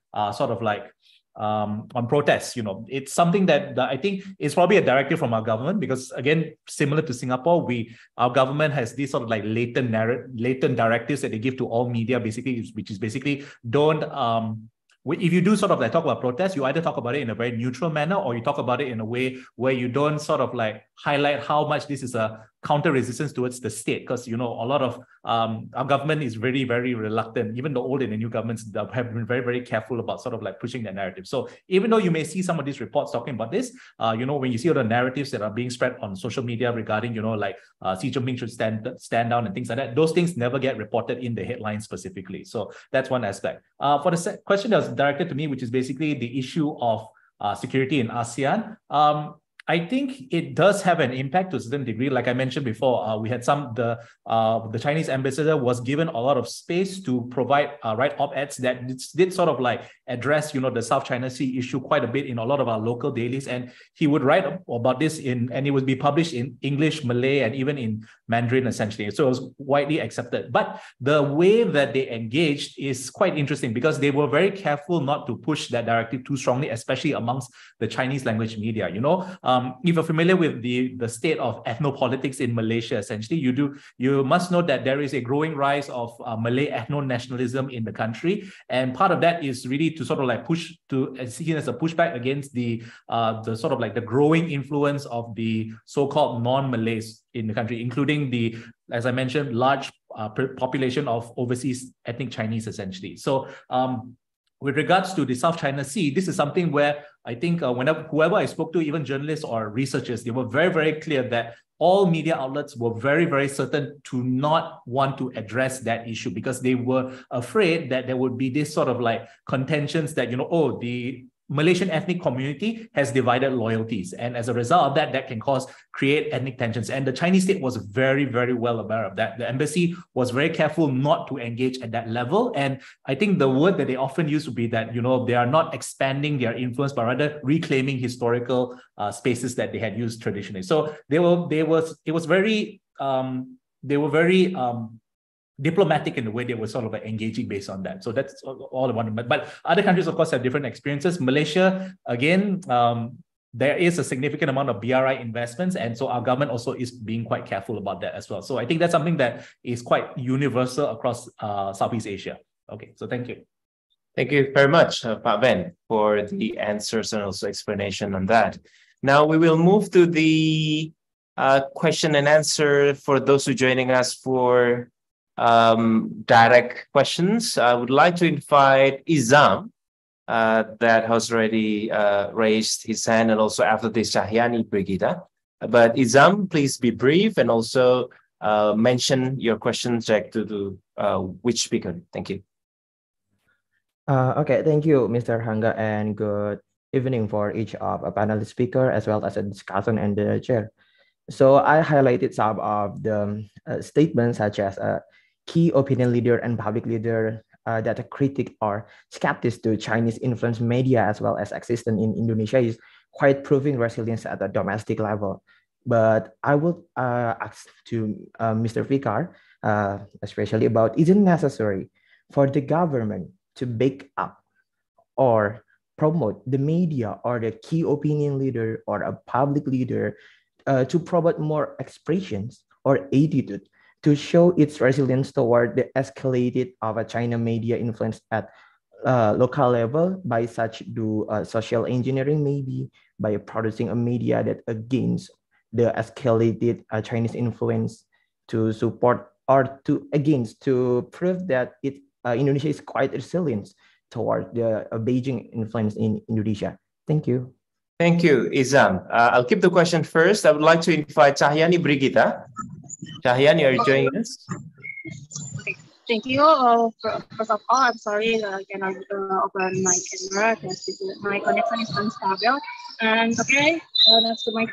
on protests. You know, it's something that I think is probably a directive from our government, because again, similar to Singapore, our government has these sort of like latent directives that they give to all media, basically, which is basically don't if you do sort of like talk about protests, you either talk about it in a very neutral manner, or you talk about it in a way where you don't sort of like highlight how much this is a counter resistance towards the state. Because, you know, a lot of our government is very, very reluctant. Even the old and the new governments have been very, very careful about sort of like pushing that narrative. So even though you may see some of these reports talking about this, you know, when you see all the narratives that are being spread on social media regarding, you know, like Xi Jinping should stand down and things like that, those things never get reported in the headlines specifically. So that's one aspect. For the question that was directed to me, which is basically the issue of security in ASEAN, I think it does have an impact to a certain degree. Like I mentioned before, we had the Chinese ambassador was given a lot of space to provide write op-eds that did sort of like address, you know, the South China Sea issue quite a bit in a lot of our local dailies. And he would write about this and it would be published in English, Malay, and even in Mandarin, essentially. So it was widely accepted. But the way that they engaged is quite interesting because they were very careful not to push that directive too strongly, especially amongst the Chinese language media. You know, if you're familiar with the state of ethnopolitics in Malaysia, essentially, you must know that there is a growing rise of Malay ethno-nationalism in the country. And part of that is really to sort of like seen as a pushback against the sort of like the growing influence of the so-called non-Malays in the country, including the, as I mentioned, large population of overseas ethnic Chinese, essentially. So with regards to the South China Sea, this is something where I think whoever I spoke to, even journalists or researchers, they were very, very clear that all media outlets were very, very certain to not want to address that issue because they were afraid that there would be this sort of like contentions that, you know, oh, the Malaysian ethnic community has divided loyalties. And as a result of that, that can create ethnic tensions. And the Chinese state was very, very well aware of that. The embassy was very careful not to engage at that level. And I think the word that they often use would be that, you know, they are not expanding their influence, but rather reclaiming historical spaces that they had used traditionally. So they were very diplomatic in the way they were sort of like engaging based on that. So that's all I want to. But other countries, of course, have different experiences. Malaysia, again, there is a significant amount of BRI investments. And so our government also is being quite careful about that as well. So I think that's something that is quite universal across Southeast Asia. Okay, so thank you. Thank you very much, Pak Ben, for the answers and also explanation on that. Now we will move to the question and answer for those who are joining us for direct questions. I would like to invite Izam that has already raised his hand, and also after this Cahyani Brigida. But Izam, please be brief and also mention your question direct to which speaker. Thank you. Okay, thank you, Mr. Hanga, and good evening for each of a panel speaker as well as a discussion and the chair. So I highlighted some of the statements such as key opinion leader and public leader that are critic or skeptics to Chinese influence media as well as existence in Indonesia is quite proving resilience at the domestic level. But I would ask to Mr. Fikar, especially about, is it necessary for the government to back up or promote the media or the key opinion leader or a public leader to promote more expressions or attitude to show its resilience toward the escalated of a China media influence at local level by such social engineering, maybe by producing a media that against the escalated Chinese influence to support or to prove that Indonesia is quite resilient toward the Beijing influence in Indonesia. Thank you. Thank you, Izam. I'll keep the question first. I would like to invite Cahyani Brigida. Cahyani, are you joining us? Okay. Thank you. First of all, I'm sorry I cannot open my camera because my connection is unstable. And okay, next to my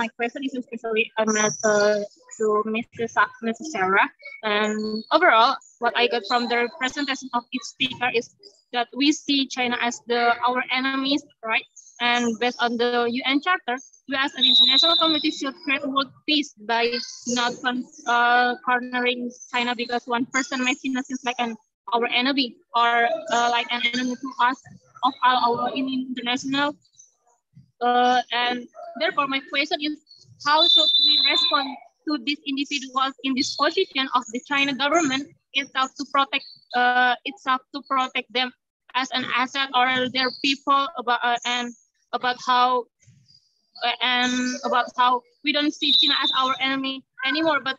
question is especially to Mrs. Sarah. And overall, what I got from the presentation of each speaker is that we see China as our enemies, right? And based on the UN Charter, we as an international community should create world peace by not cornering China because one person may see us like our enemy or like an enemy to us of our international. And therefore, my question is, how should we respond to these individuals in this position of the China government itself to protect them as an asset or their people and about how we don't see China as our enemy anymore, but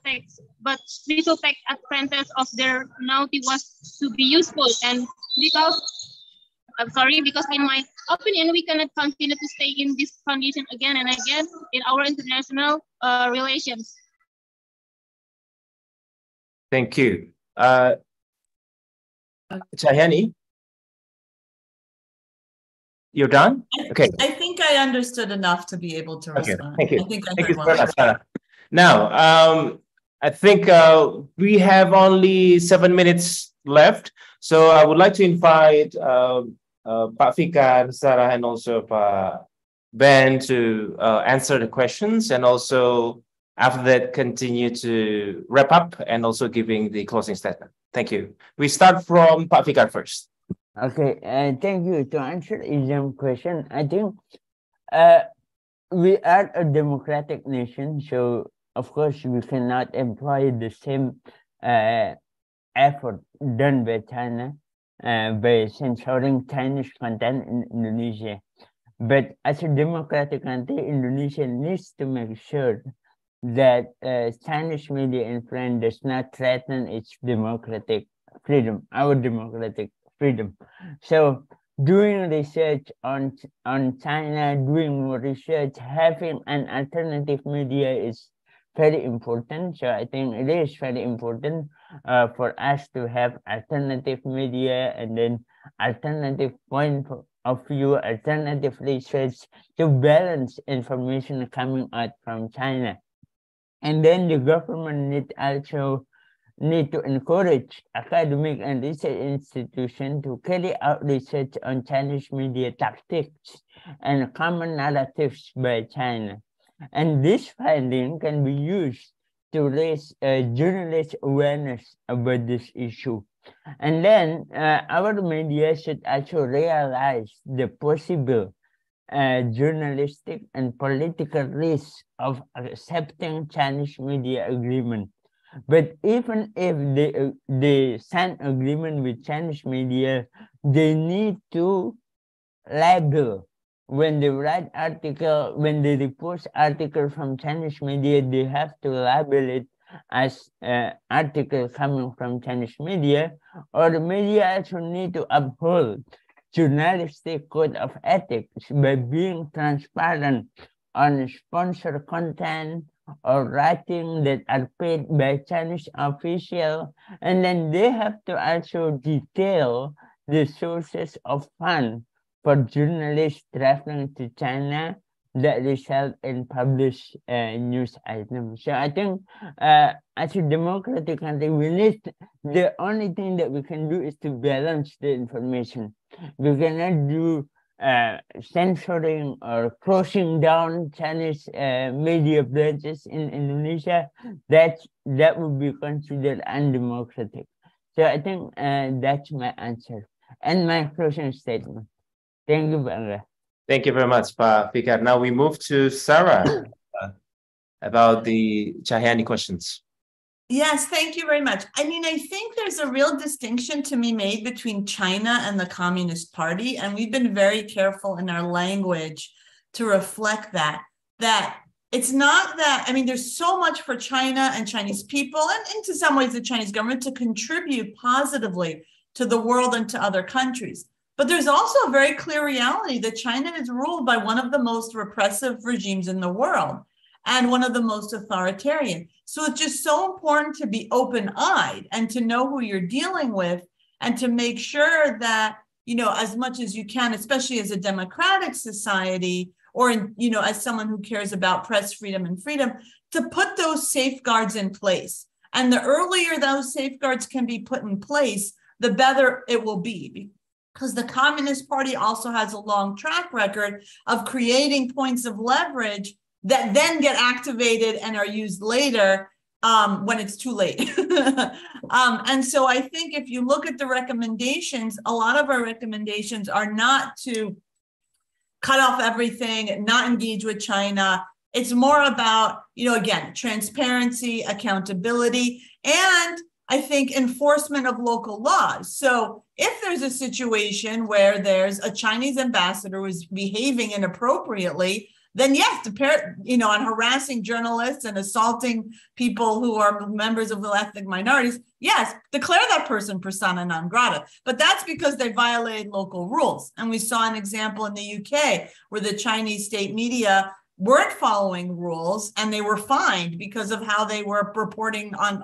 we should take advantage of their naughty was to be useful. And because in my opinion, we cannot continue to stay in this condition again and again in our international relations. Thank you. Chayani, you're done? Okay. I think I understood enough to be able to respond. Thank you. I think I Thank heard you well. very much, Sarah. Now, I think we have only 7 minutes left. So I would like to invite Pak Fikar, Sarah, and also Pak Ben to answer the questions, and also after that continue to wrap up and also giving the closing statement. Thank you. We start from Pak Fikar first. Okay, thank you. To answer exam question, I think we are a democratic nation, so of course we cannot employ the same effort done by China by censoring Chinese content in Indonesia. But as a democratic country, Indonesia needs to make sure that Chinese media influence does not threaten its democratic freedom, our democratic freedom. So doing research on China, doing more research, having an alternative media is very important. So I think it is very important for us to have alternative media and then alternative point of view, alternative research to balance information coming out from China. And then the government need to encourage academic and research institutions to carry out research on Chinese media tactics and common narratives by China. And this finding can be used to raise journalist awareness about this issue. And then our media should also realize the possible journalistic and political risks of accepting Chinese media agreement. But even if they sign agreement with Chinese media, they need to label. When they write article, when they repost article from Chinese media, they have to label it as article coming from Chinese media, or the media also need to uphold journalistic code of ethics by being transparent on sponsored content or writing that are paid by Chinese officials, and then they have to also detail the sources of funds for journalists traveling to China that result in published news items. So I think as a democratic country, we need, the only thing that we can do is to balance the information. We cannot do censoring or closing down Chinese media branches in Indonesia. That would be considered undemocratic. So I think that's my answer and my closing statement. Thank you, Bangga. Thank you very much, Pak Fikar. Now we move to Sarah about the Chayani questions. Yes, thank you very much. I mean, I think there's a real distinction to be made between China and the Communist Party, and we've been very careful in our language to reflect that it's not that, I mean, there's so much for China and Chinese people, and to some ways the Chinese government to contribute positively to the world and to other countries. But there's also a very clear reality that China is ruled by one of the most repressive regimes in the world and one of the most authoritarian. So it's just so important to be open-eyed and to know who you're dealing with and to make sure that, you know, as much as you can, especially as a democratic society or, you know, as someone who cares about press freedom and freedom, to put those safeguards in place. And the earlier those safeguards can be put in place, the better it will be. Because the Communist Party also has a long track record of creating points of leverage that then get activated and are used later when it's too late. And so I think if you look at the recommendations, a lot of our recommendations are not to cut off everything, not engage with China. It's more about, you know, again, transparency, accountability, and I think, enforcement of local laws. So if there's a situation where there's a Chinese ambassador who is behaving inappropriately, then yes, on harassing journalists and assaulting people who are members of the ethnic minorities, yes, declare that person persona non grata. But that's because they violated local rules. And we saw an example in the UK where the Chinese state media weren't following rules and they were fined because of how they were reporting on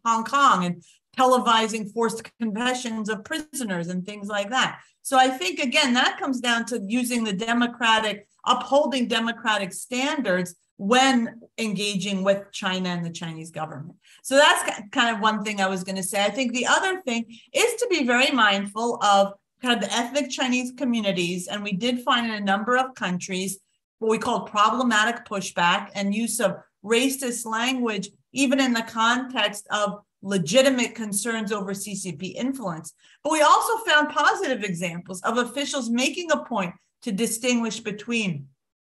Hong Kong and televising forced confessions of prisoners and things like that. So I think, again, that comes down to using the upholding democratic standards when engaging with China and the Chinese government. So that's kind of one thing I was going to say. I think the other thing is to be very mindful of kind of the ethnic Chinese communities. And we did find in a number of countries what we call problematic pushback and use of racist language, even in the context of legitimate concerns over CCP influence. But we also found positive examples of officials making a point to distinguish between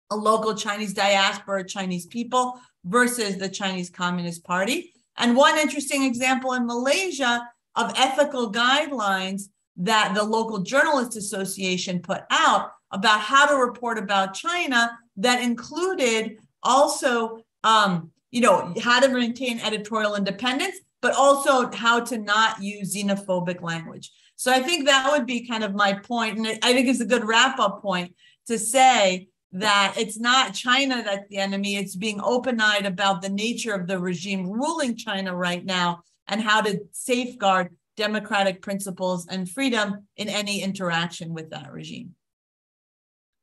a local Chinese diaspora, Chinese people, versus the Chinese Communist Party. And one interesting example in Malaysia of ethical guidelines that the local Journalists Association put out about how to report about China that included also, how to maintain editorial independence, but also how to not use xenophobic language. So I think that would be kind of my point. And I think it's a good wrap-up point to say that it's not China that's the enemy, it's being open-eyed about the nature of the regime ruling China right now and how to safeguard democratic principles and freedom in any interaction with that regime.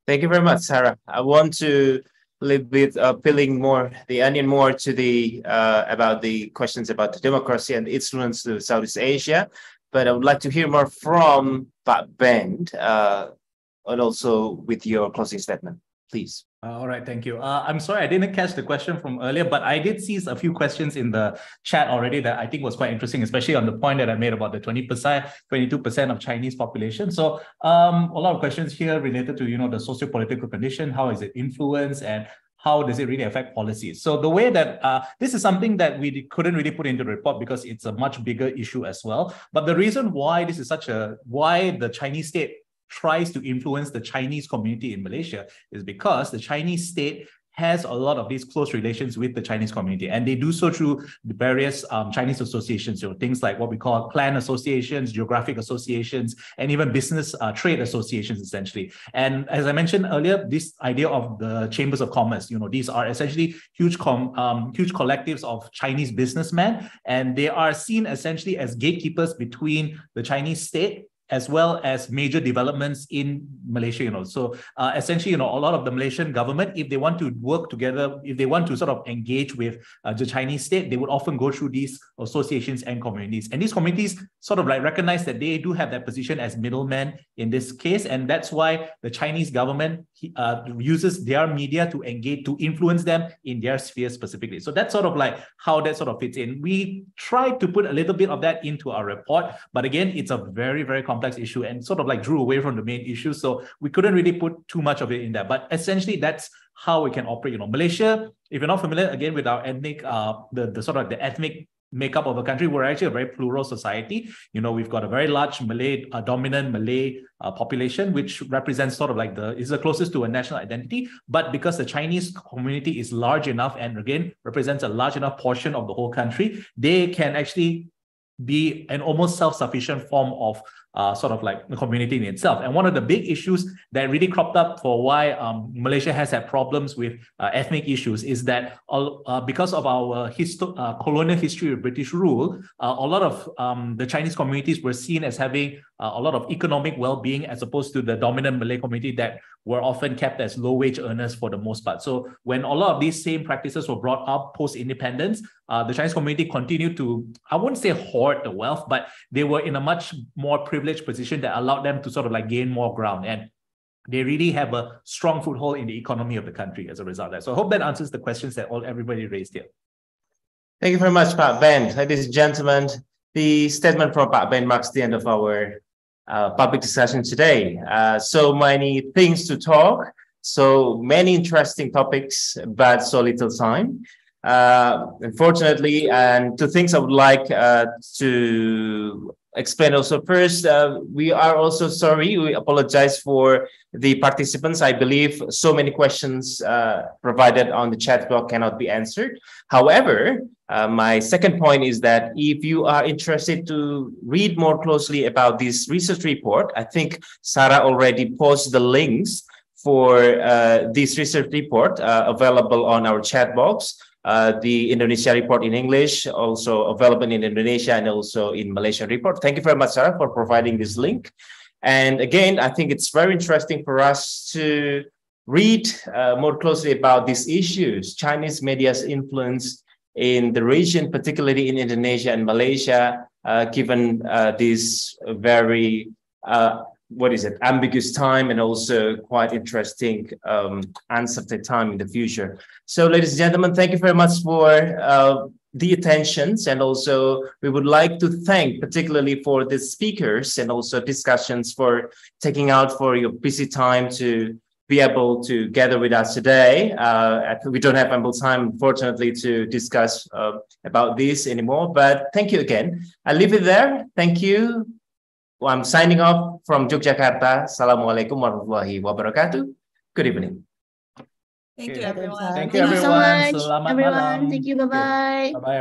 Thank you very much, Sarah. I want to a little bit peeling the onion more to the about the questions about the democracy and influence to Southeast Asia, but I would like to hear more from Pak Ben, and also with your closing statement, please. All right, thank you. I'm sorry, I didn't catch the question from earlier, but I did see a few questions in the chat already that I think was quite interesting, especially on the point that I made about the 20%, 22% of Chinese population. So a lot of questions here related to, the socio-political condition, how is it influenced, and how does it really affect policies? So the way that this is something that we couldn't really put into the report because it's a much bigger issue as well. But the reason why this is why the Chinese state tries to influence the Chinese community in Malaysia is because the Chinese state has a lot of these close relations with the Chinese community, and they do so through the various Chinese associations, things like what we call clan associations, geographic associations, and even business trade associations, essentially. And as I mentioned earlier, this idea of the chambers of commerce, these are essentially huge collectives of Chinese businessmen, and they are seen essentially as gatekeepers between the Chinese state as well as major developments in Malaysia, So essentially, a lot of the Malaysian government, if they want to work together, if they want to sort of engage with the Chinese state, they would often go through these associations and communities. And these communities sort of recognize that they do have that position as middlemen in this case. And that's why the Chinese government uses their media to engage, to influence them in their sphere specifically. So that's sort of how that sort of fits in. We tried to put a little bit of that into our report, but again, it's a very, very complex issue and sort of drew away from the main issue. So we couldn't really put too much of it in there, but essentially that's how we can operate. Malaysia, if you're not familiar again with our ethnic, the sort of the ethnic makeup of a country, we're actually a very plural society. We've got a very large dominant Malay population, which represents sort of is the closest to a national identity. But because the Chinese community is large enough and again represents a large enough portion of the whole country, they can actually be an almost self-sufficient form of sort of the community in itself. And one of the big issues that really cropped up for why Malaysia has had problems with ethnic issues is that because of our colonial history of British rule, a lot of the Chinese communities were seen as having a lot of economic well-being as opposed to the dominant Malay community that were often kept as low-wage earners for the most part. So when a lot of these same practices were brought up post-independence, the Chinese community continued to, I wouldn't say hoard the wealth, but they were in a much more privileged position that allowed them to sort of gain more ground. And they really have a strong foothold in the economy of the country as a result of that. So I hope that answers the questions that everybody raised here. Thank you very much, Pak Ben. Ladies and gentlemen, the statement from Pak Ben marks the end of our public discussion today. So many things to talk, so many interesting topics, but so little time. unfortunately, and two things I would like to explain also. First, we are also sorry. We apologize for the participants. I believe so many questions provided on the chat box cannot be answered. However, my second point is that if you are interested to read more closely about this research report, I think Sarah already posted the links for this research report available on our chat box. The Indonesia report in English, also available in Indonesia and also in Malaysian report. Thank you very much, Sarah, for providing this link. And again, I think it's very interesting for us to read more closely about these issues, Chinese media's influence in the region, particularly in Indonesia and Malaysia, given this very ambiguous time and also quite interesting uncertain time in the future. So, ladies and gentlemen, thank you very much for the attentions, and also we would like to thank particularly for the speakers and also discussions for taking out for your busy time to be able to gather with us today. We don't have ample time, unfortunately, to discuss about this anymore, but thank you again. I'll leave it there. Thank you. Well, I'm signing off from Yogyakarta. Assalamualaikum warahmatullahi wabarakatuh. Good evening. Thank you, everyone. Thank you, Thank you so everyone. much, Selamat everyone. malam. Thank you. Bye-bye. Bye-bye.